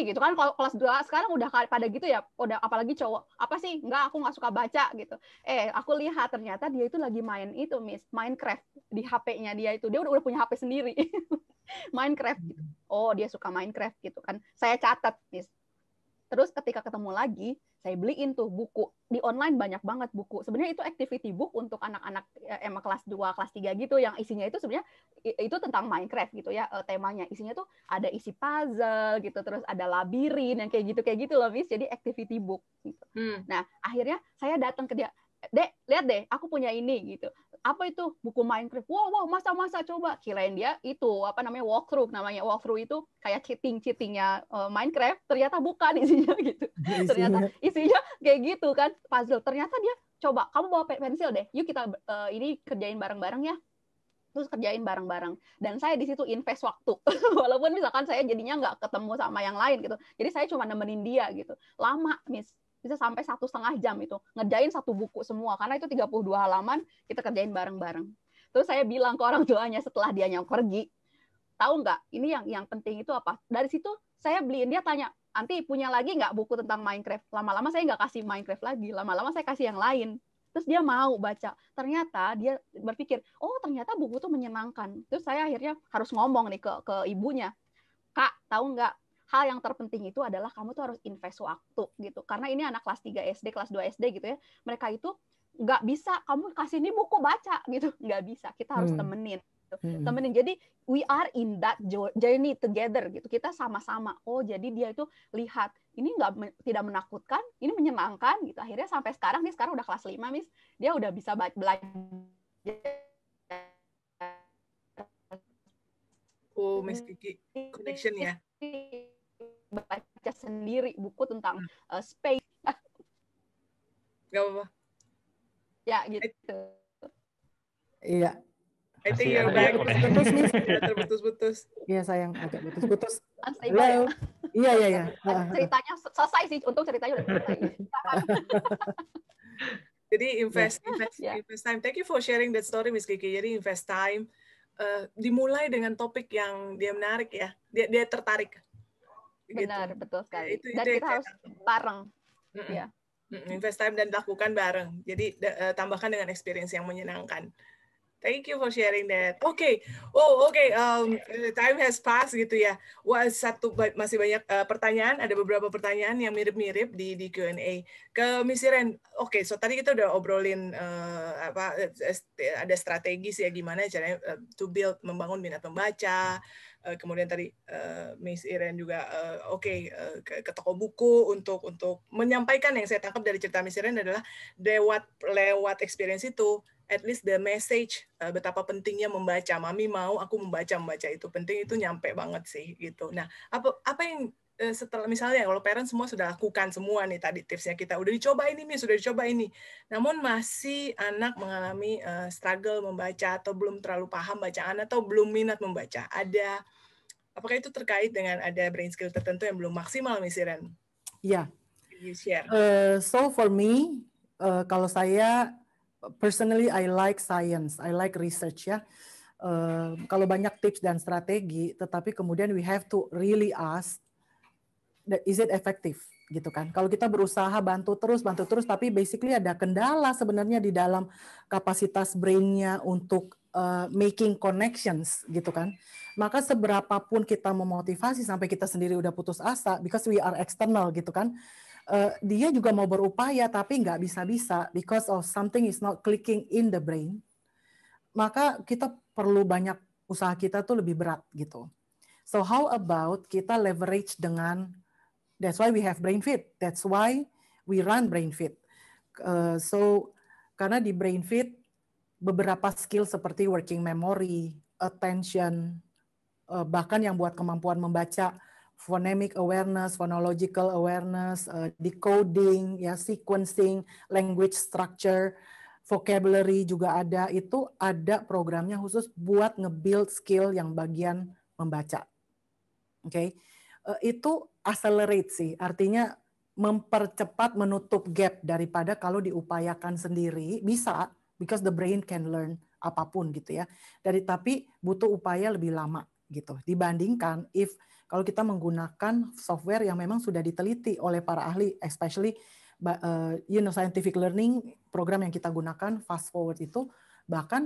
gitu kan. Kalau kelas 2 sekarang udah pada gitu ya, udah apalagi cowok, apa sih, enggak, aku nggak suka baca gitu. Aku lihat ternyata dia itu lagi main itu, Miss, Minecraft di HP-nya dia itu. Dia udah punya HP sendiri. Minecraft gitu. Oh, dia suka Minecraft gitu kan. Saya catat, Miss. Terus ketika ketemu lagi, saya beliin tuh buku. Di online banyak banget buku. Sebenarnya itu activity book untuk anak-anak emang kelas 2, kelas 3 gitu, yang isinya itu sebenarnya itu tentang Minecraft gitu ya, temanya. Isinya tuh ada isi puzzle gitu, terus ada labirin yang kayak gitu loh, Miss. Jadi activity book gitu. Nah, akhirnya saya datang ke dia, "Dek, lihat deh, aku punya ini," gitu. "Apa itu?" "Buku Minecraft." Wow, masa coba. Kirain dia itu walkthrough namanya. Walkthrough itu kayak cheatingnya Minecraft, ternyata bukan isinya gitu. Ternyata isinya kayak gitu kan, puzzle. Ternyata dia coba, "Kamu bawa pensil deh. Yuk kita ini kerjain bareng-bareng ya." Terus kerjain bareng-bareng. Dan saya di situ invest waktu. Walaupun misalkan saya jadinya nggak ketemu sama yang lain gitu. Jadi saya cuma nemenin dia gitu. Lama, Miss. Bisa sampai 1,5 jam itu ngerjain satu buku semua, karena itu 32 halaman kita kerjain bareng-bareng. Terus saya bilang ke orang tuanya setelah dia pergi, tahu nggak ini yang penting itu apa? Dari situ saya beliin, dia tanya, "Anti, punya lagi nggak buku tentang Minecraft?" Lama-lama saya nggak kasih Minecraft lagi, lama-lama saya kasih yang lain. Terus dia mau baca. Ternyata dia berpikir, oh ternyata buku itu menyenangkan. Terus saya akhirnya harus ngomong nih ke ibunya, "Kak, tahu nggak? Hal yang terpenting itu adalah kamu tuh harus invest waktu gitu. Karena ini anak kelas 3 SD, kelas 2 SD gitu ya. Mereka itu nggak bisa kamu kasih ini buku baca gitu. Nggak bisa. Kita harus temenin. Gitu. Temenin. Jadi we are in that journey together gitu. Kita sama-sama. Oh, jadi dia itu lihat ini tidak menakutkan, ini menyenangkan gitu. Akhirnya sampai sekarang, nih sekarang udah kelas 5, Miss. Dia udah bisa belajar. Oh, Miss Kiki, connection ya. Baca sendiri buku tentang space. Gak apa-apa. Ya gitu. Iya. I think you're back. Terputus-putus. Iya sayang, agak putus-putus. Halo. Iya. Ceritanya selesai sih, untung ceritanya udah selesai. Jadi invest time. Thank you for sharing that story, Miss Kiki. Jadi invest time. Dimulai dengan topik yang dia menarik ya. Dia tertarik. Benar, gitu. betul sekali. Itu Dan kita harus bareng. Ya. Invest time dan lakukan bareng. Jadi tambahkan dengan experience yang menyenangkan. Thank you for sharing that. Oke. Time has passed gitu ya. Wah, masih banyak pertanyaan. Ada beberapa pertanyaan yang mirip-mirip di Q&A. Ke Miss Iren. Oke, so tadi kita udah obrolin ada strategi sih ya gimana caranya membangun minat membaca. Kemudian tadi Miss Iren juga ke toko buku untuk menyampaikan yang saya tangkap dari cerita Miss Iren adalah lewat experience itu. At least the message betapa pentingnya membaca. Mami mau aku membaca itu penting, itu nyampe banget sih gitu. Nah, apa yang setelah misalnya kalau parents semua sudah lakukan semua nih tadi tipsnya kita udah dicoba ini Miss, sudah dicoba ini. Namun masih anak mengalami struggle membaca atau belum terlalu paham bacaan atau belum minat membaca. Apakah itu terkait dengan ada brain skill tertentu yang belum maksimal Miss Iren? Ya. You share. So for me, kalau saya personally, I like science, I like research ya. Kalau banyak tips dan strategi, tetapi kemudian we have to really ask, is it effective, gitu kan? Kalau kita berusaha bantu terus, tapi basically ada kendala sebenarnya di dalam kapasitas brain-nya untuk making connections, gitu kan? Maka seberapapun kita memotivasi sampai kita sendiri udah putus asa, because we are external, gitu kan? Dia juga mau berupaya tapi nggak bisa-bisa because of something is not clicking in the brain, maka kita perlu banyak usaha kita tuh lebih berat gitu. So how about kita leverage dengan, that's why we have BrainFit, that's why we run BrainFit. So karena di BrainFit beberapa skill seperti working memory, attention, bahkan yang buat kemampuan membaca, phonemic awareness, phonological awareness, decoding, ya, sequencing, language structure, vocabulary juga ada. Itu ada programnya khusus buat nge-build skill yang bagian membaca. Oke, itu accelerate sih, artinya mempercepat, menutup gap daripada kalau diupayakan sendiri bisa, because the brain can learn apapun gitu ya. Tapi butuh upaya lebih lama gitu. Dibandingkan kalau kita menggunakan software yang memang sudah diteliti oleh para ahli, especially scientific learning program yang kita gunakan fast forward itu bahkan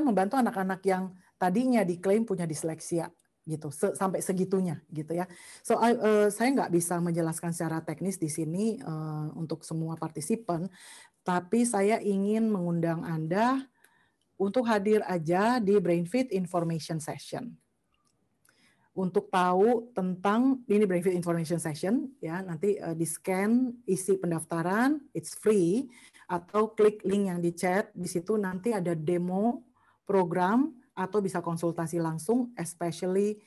membantu anak-anak yang tadinya diklaim punya disleksia gitu sampai segitunya gitu ya. So saya nggak bisa menjelaskan secara teknis di sini untuk semua partisipan, tapi saya ingin mengundang Anda untuk hadir aja di BrainFit Information Session. Untuk tahu tentang ini BrainFit Information Session, ya nanti di-scan isi pendaftaran, it's free, atau klik link yang di chat, di situ nanti ada demo program atau bisa konsultasi langsung, especially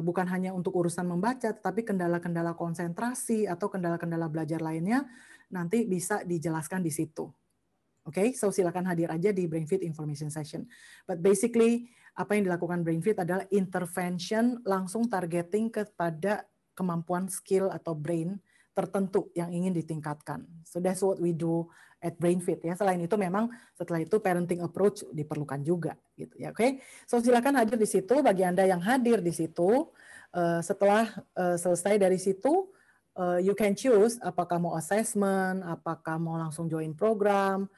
bukan hanya untuk urusan membaca, tetapi kendala-kendala konsentrasi atau kendala-kendala belajar lainnya nanti bisa dijelaskan di situ. Oke, so silakan hadir aja di BrainFit Information Session. But basically, apa yang dilakukan BrainFit adalah intervention langsung targeting kepada kemampuan skill atau brain tertentu yang ingin ditingkatkan. So that's what we do at BrainFit ya. Selain itu memang setelah itu parenting approach diperlukan juga gitu ya. Oke. So silakan hadir di situ bagi Anda yang hadir di situ. Setelah selesai dari situ you can choose apakah mau assessment, apakah mau langsung join program.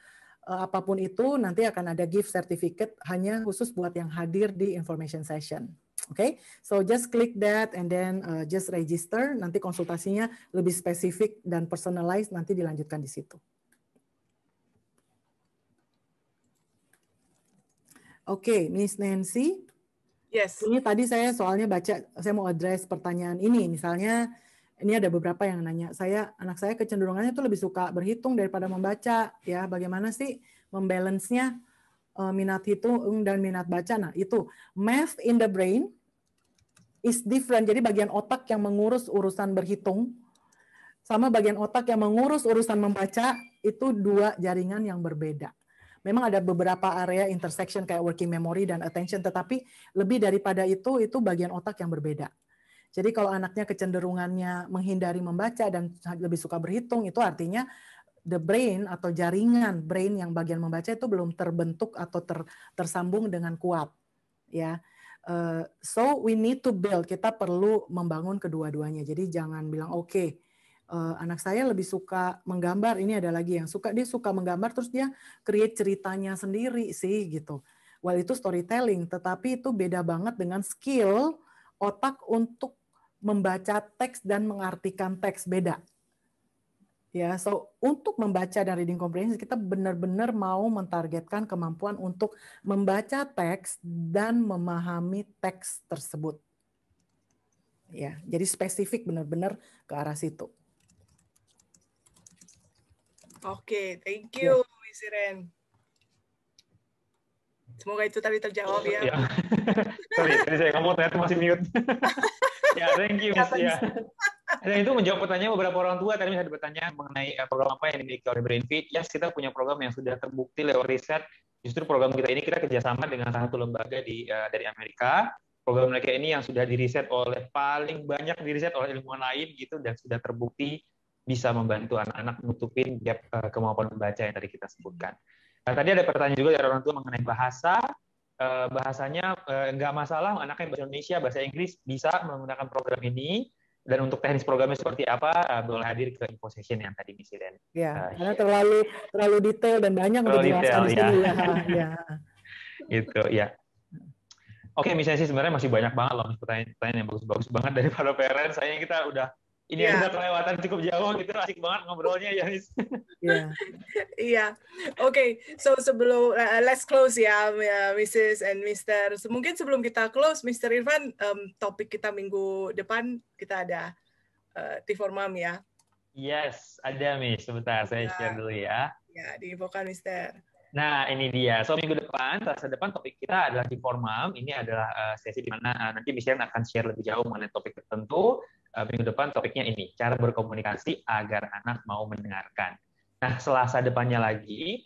Apapun itu nanti akan ada gift certificate hanya khusus buat yang hadir di information session. Oke, so just click that and then just register. Nanti konsultasinya lebih spesifik dan personalized nanti dilanjutkan di situ. Oke, Miss Nancy. Yes. Ini tadi saya soalnya saya mau address pertanyaan ini. Misalnya ini ada beberapa yang nanya, anak saya kecenderungannya itu lebih suka berhitung daripada membaca. Ya, bagaimana sih membalance-nya minat hitung dan minat baca? Nah, itu math in the brain is different. Jadi bagian otak yang mengurus urusan berhitung sama bagian otak yang mengurus urusan membaca itu dua jaringan yang berbeda. Memang ada beberapa area intersection kayak working memory dan attention, tetapi lebih daripada itu bagian otak yang berbeda. Jadi kalau anaknya kecenderungannya menghindari membaca dan lebih suka berhitung, itu artinya the brain atau jaringan brain yang bagian membaca itu belum terbentuk atau tersambung dengan kuat, ya. So we need to build. Kita perlu membangun kedua-duanya. Jadi jangan bilang oke, anak saya lebih suka menggambar. Ini ada lagi yang dia suka menggambar terus dia create ceritanya sendiri sih gitu. Well, itu storytelling, tetapi itu beda banget dengan skill otak untuk membaca teks dan mengartikan teks, beda. Ya, so untuk membaca dan reading comprehension kita benar-benar mau mentargetkan kemampuan untuk membaca teks dan memahami teks tersebut. Ya, jadi spesifik benar-benar ke arah situ. Oke, thank you, Miss Iren. Semoga itu tadi terjawab ya. Sorry, tadi saya ngomong ternyata masih mute. Ya, thank you, Miss. Ya. Dan itu menjawab pertanyaan beberapa orang tua. Tadi ada bertanya mengenai program apa yang dimiliki oleh Brainfeed. Yes, kita punya program yang sudah terbukti lewat riset. Justru program kita ini kita kerjasama dengan salah satu lembaga dari Amerika. Program mereka ini yang sudah diriset paling banyak diriset oleh ilmuwan lain gitu, dan sudah terbukti bisa membantu anak-anak menutupin gap kemampuan membaca yang tadi kita sebutkan. Tadi ada pertanyaan juga dari orang tua mengenai bahasa. Bahasanya nggak masalah, anaknya bahasa Indonesia, bahasa Inggris bisa menggunakan program ini. Dan untuk teknis programnya seperti apa, boleh hadir ke info session yang tadi Miss Iren. Ya, karena terlalu detail dan banyak untuk dijelaskan di sini. Ya. Gitu, ya. Oke, misalnya sih sebenarnya masih banyak banget loh pertanyaan yang bagus-bagus banget dari para parents. Sayangnya kita udah kelewatan cukup jauh gitu, asik banget ngobrolnya ya, Miss. Iya. Oke, so sebelum let's close ya, Mrs. and Mr. Mungkin sebelum kita close, Mr. Irfan, topik kita minggu depan kita ada T4Mom ya. Yes, ada Miss. Sebentar, saya share dulu ya. Ya, diinfokan Mr. Nah, ini dia. So, minggu depan, Selasa depan topik kita adalah T4Mom. Ini adalah sesi di mana nanti Miss Iren akan share lebih jauh mengenai topik tertentu. Minggu depan topiknya ini, cara berkomunikasi agar anak mau mendengarkan. Nah, Selasa depannya lagi,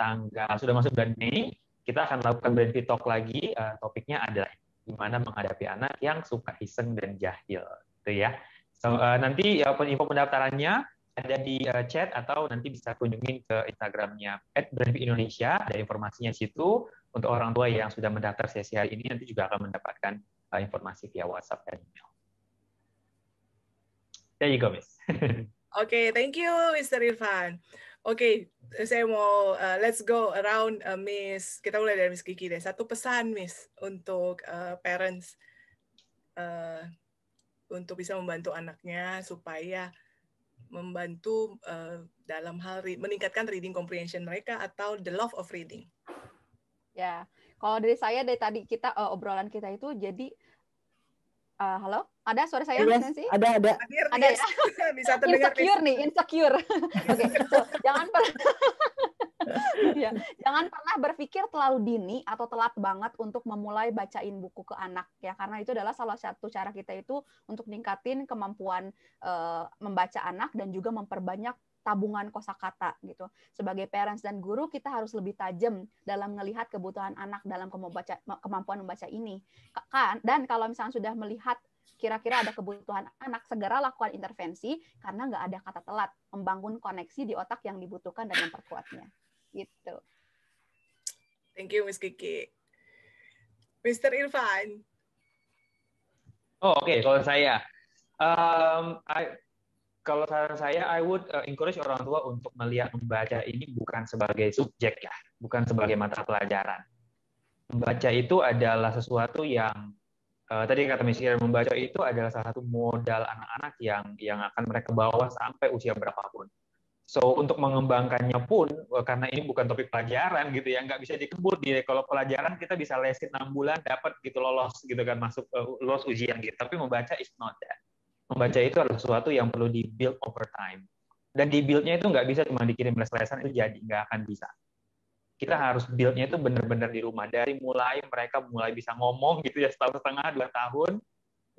sudah masuk bulan Mei, kita akan lakukan Brainfeed Talk lagi. Topiknya adalah gimana menghadapi anak yang suka iseng dan jahil, gitu ya. So, nanti info pendaftarannya ada di chat atau nanti bisa kunjungin ke Instagramnya @brainfeedindonesia, ada informasinya di situ. Untuk orang tua yang sudah mendaftar sesi hari ini nanti juga akan mendapatkan informasi via WhatsApp dan email. There you go, Miss. Oke, thank you, Mr. Irfan. Oke, saya mau let's go around, Miss. Kita mulai dari Miss Kiki deh. Satu pesan, Miss, untuk parents untuk bisa membantu anaknya supaya membantu dalam hal meningkatkan reading comprehension mereka atau the love of reading. Ya, kalau dari saya dari tadi kita obrolan kita itu jadi halo, ada suara saya? Yes, sih? Ada ya? Bisa terdengar. Insecure. Oke, so, jangan pernah berpikir terlalu dini atau telat banget untuk memulai bacain buku ke anak ya, karena itu adalah salah satu cara kita itu untuk ningkatin kemampuan membaca anak dan juga memperbanyak tabungan kosakata gitu. Sebagai parents dan guru kita harus lebih tajam dalam melihat kebutuhan anak dalam kemampuan membaca ini. Dan kalau misalnya sudah melihat kira-kira ada kebutuhan anak, segera lakukan intervensi karena nggak ada kata telat, membangun koneksi di otak yang dibutuhkan dan memperkuatnya. Gitu. Thank you, Miss Kiki. Mr. Irfan. Oh, oke. Kalau saya, kalau saran saya, I would encourage orang tua untuk melihat membaca ini bukan sebagai subjek ya, bukan sebagai mata pelajaran. Membaca itu adalah sesuatu yang tadi kata Miss Iren, membaca itu adalah salah satu modal anak-anak yang akan mereka bawa sampai usia berapapun. So untuk mengembangkannya pun, karena ini bukan topik pelajaran gitu ya, nggak bisa dikebut dia. Kalau pelajaran kita bisa lesin 6 bulan dapat gitu, lolos gitu kan, masuk lolos ujian gitu. Tapi membaca is not that. Membaca itu adalah sesuatu yang perlu di-build over time. Dan di-build-nya itu nggak bisa cuma dikirim les-lesan, itu jadi nggak akan bisa. Kita harus build-nya itu benar-benar di rumah. Dari mereka mulai bisa ngomong gitu ya, 1,5 2 tahun,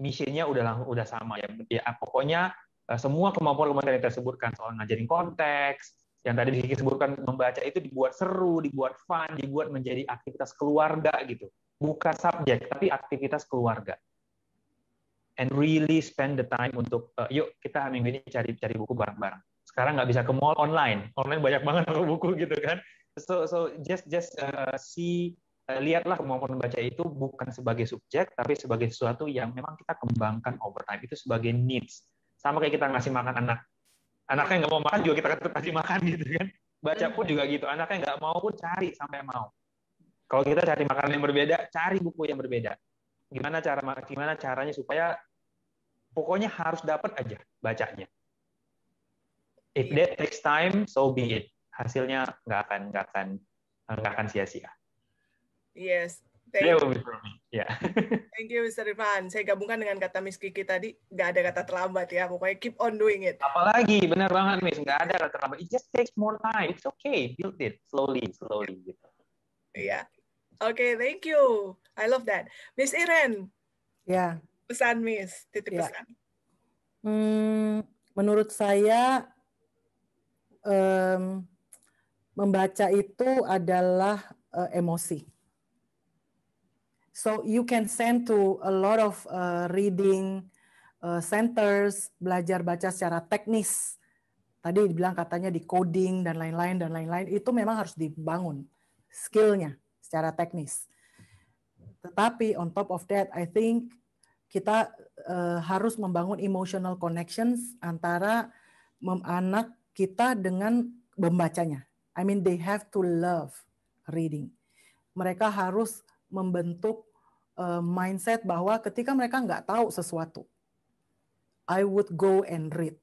misinya udah sama ya. Pokoknya semua kemampuan-kemampuan yang tersebutkan, soal ngajarin konteks, yang tadi disebutkan, membaca itu dibuat seru, dibuat fun, dibuat menjadi aktivitas keluarga gitu. Bukan subjek, tapi aktivitas keluarga. And really spend the time untuk yuk kita minggu ini cari buku bareng-bareng. Sekarang nggak bisa ke mall, online banyak banget buku gitu kan. So just see, lihatlah kemampuan membaca itu bukan sebagai subjek, tapi sebagai sesuatu yang memang kita kembangkan over time. Itu sebagai needs. Sama kayak kita ngasih makan anaknya nggak mau makan juga kita kasih makan gitu kan. Baca pun juga gitu, anaknya nggak mau pun cari sampai mau. Kalau kita cari makanan yang berbeda, cari buku yang berbeda. Gimana caranya supaya pokoknya harus dapat aja bacanya. If that takes time, so be it. Hasilnya nggak akan sia-sia. Yes. Thank you. Yeah. Thank you, Mr. Irfan. Saya gabungkan dengan kata Miss Kiki tadi, nggak ada kata terlambat ya. Pokoknya keep on doing it. Apalagi, benar banget, Miss. Nggak ada kata terlambat. It just takes more time. It's okay. Build it slowly. Gitu. Iya. Oke, thank you. I love that. Miss Iren. Ya. Pesan, Miss. Titip pesan. Menurut saya, membaca itu adalah emosi. So you can send to a lot of reading centers, belajar baca secara teknis. Tadi dibilang katanya di coding dan lain-lain, itu memang harus dibangun skill-nya secara teknis. Tetapi on top of that, I think kita harus membangun emotional connections antara anak kita dengan membacanya. I mean, they have to love reading. Mereka harus membentuk mindset bahwa ketika mereka nggak tahu sesuatu, I would go and read.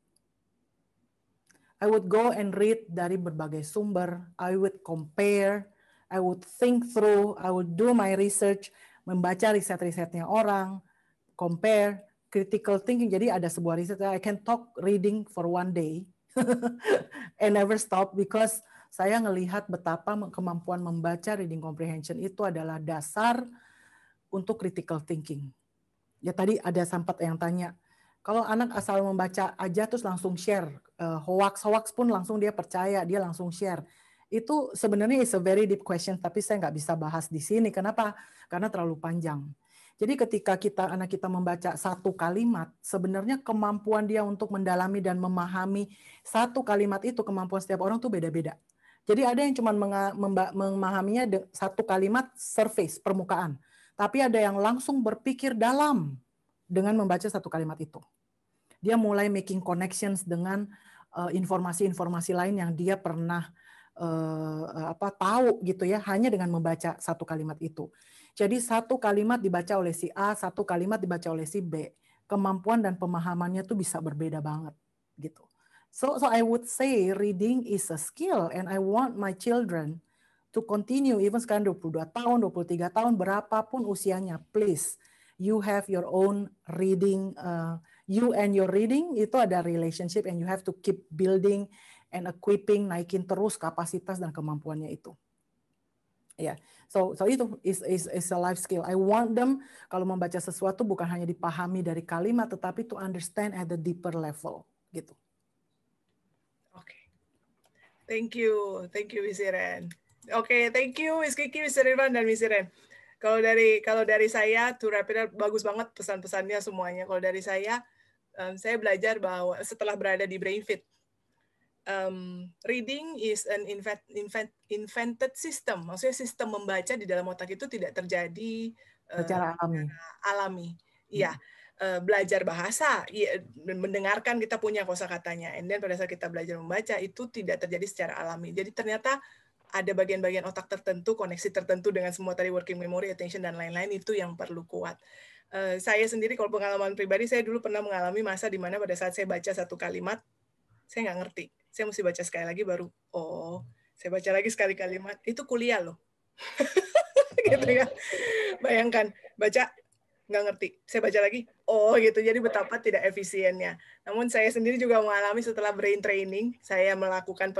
I would go and read dari berbagai sumber. I would compare. I would think through. I would do my research, membaca riset-risetnya orang, compare, critical thinking. Jadi ada sebuah riset, I can talk reading for one day and never stop because saya ngelihat betapa kemampuan membaca reading comprehension itu adalah dasar untuk critical thinking. Ya tadi ada sempat yang tanya, kalau anak asal membaca aja terus langsung share, hoax pun langsung dia percaya, dia langsung share. Itu sebenarnya is a very deep question, tapi saya nggak bisa bahas di sini. Kenapa? Karena terlalu panjang. Jadi ketika anak kita membaca satu kalimat, sebenarnya kemampuan dia untuk mendalami dan memahami satu kalimat itu, kemampuan setiap orang tuh beda-beda. Jadi ada yang cuma memahaminya satu kalimat surface, permukaan. Tapi ada yang langsung berpikir dalam dengan membaca satu kalimat itu. Dia mulai making connections dengan informasi-informasi lain yang dia pernah tahu gitu ya, hanya dengan membaca satu kalimat itu. Jadi satu kalimat dibaca oleh si A, satu kalimat dibaca oleh si B. Kemampuan dan pemahamannya tuh bisa berbeda banget gitu. So I would say reading is a skill and I want my children to continue even sekarang 22 tahun, 23 tahun, berapapun usianya, please you have your own reading, you and your reading itu ada relationship and you have to keep building and equipping, naikin terus kapasitas dan kemampuannya itu. Ya, yeah. So itu is a life skill. I want them kalau membaca sesuatu bukan hanya dipahami dari kalimat, tetapi to understand at the deeper level, gitu. Oke, thank you Miss Iren. Oke, thank you Miss Kiki, Mr. Irfan dan Miss Iren. Kalau dari saya, to wrap it up, bagus banget pesan-pesannya semuanya. Kalau dari saya belajar bahwa setelah berada di BrainFit, reading is an invented system. Maksudnya sistem membaca di dalam otak itu tidak terjadi secara alami. Iya, belajar bahasa, ya, mendengarkan kita punya kosakatanya. And then pada saat kita belajar membaca itu tidak terjadi secara alami. Jadi ternyata ada bagian-bagian otak tertentu, koneksi tertentu dengan semua tadi working memory, attention dan lain-lain itu yang perlu kuat. Saya sendiri kalau pengalaman pribadi, saya dulu pernah mengalami masa di mana pada saat saya baca satu kalimat, saya nggak ngerti. Saya mesti baca sekali lagi baru, oh, saya baca lagi sekali kalimat. Itu kuliah loh. Gitu ya. Bayangkan, baca, nggak ngerti. Saya baca lagi, oh gitu. Jadi betapa tidak efisiennya. Namun saya sendiri juga mengalami setelah brain training, saya melakukan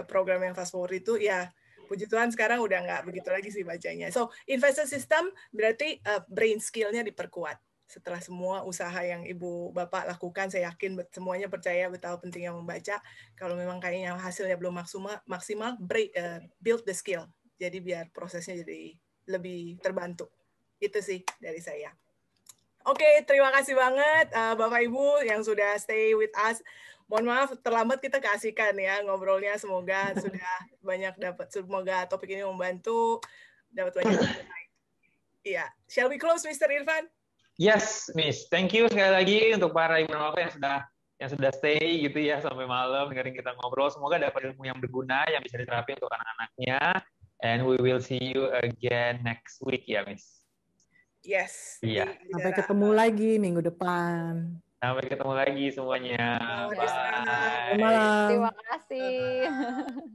program yang fast forward itu, ya puji Tuhan sekarang udah nggak begitu lagi sih bacanya. So, invested system berarti brain skill-nya diperkuat. Setelah semua usaha yang Ibu Bapak lakukan, saya yakin semuanya percaya betapa pentingnya membaca. Kalau memang kayaknya hasilnya belum maksimal, build the skill. Jadi biar prosesnya jadi lebih terbantu. Itu sih dari saya. Oke, terima kasih banget Bapak Ibu yang sudah stay with us Mohon maaf terlambat kita keasikan ya ngobrolnya. Semoga sudah banyak dapat. Semoga topik ini membantu dapat banyak. Iya. Shall we close, Mr. Irfan? Yes, Miss. Thank you sekali lagi untuk para ibu dan bapak yang sudah stay gitu ya sampai malam dengerin kita ngobrol. Semoga dapat ilmu yang berguna yang bisa diterapin untuk anak-anaknya. And we will see you again next week ya, Miss. Yes. Iya. Sampai ketemu lagi minggu depan. Sampai ketemu lagi semuanya. Selamat Bye. Selamat malam. Terima kasih.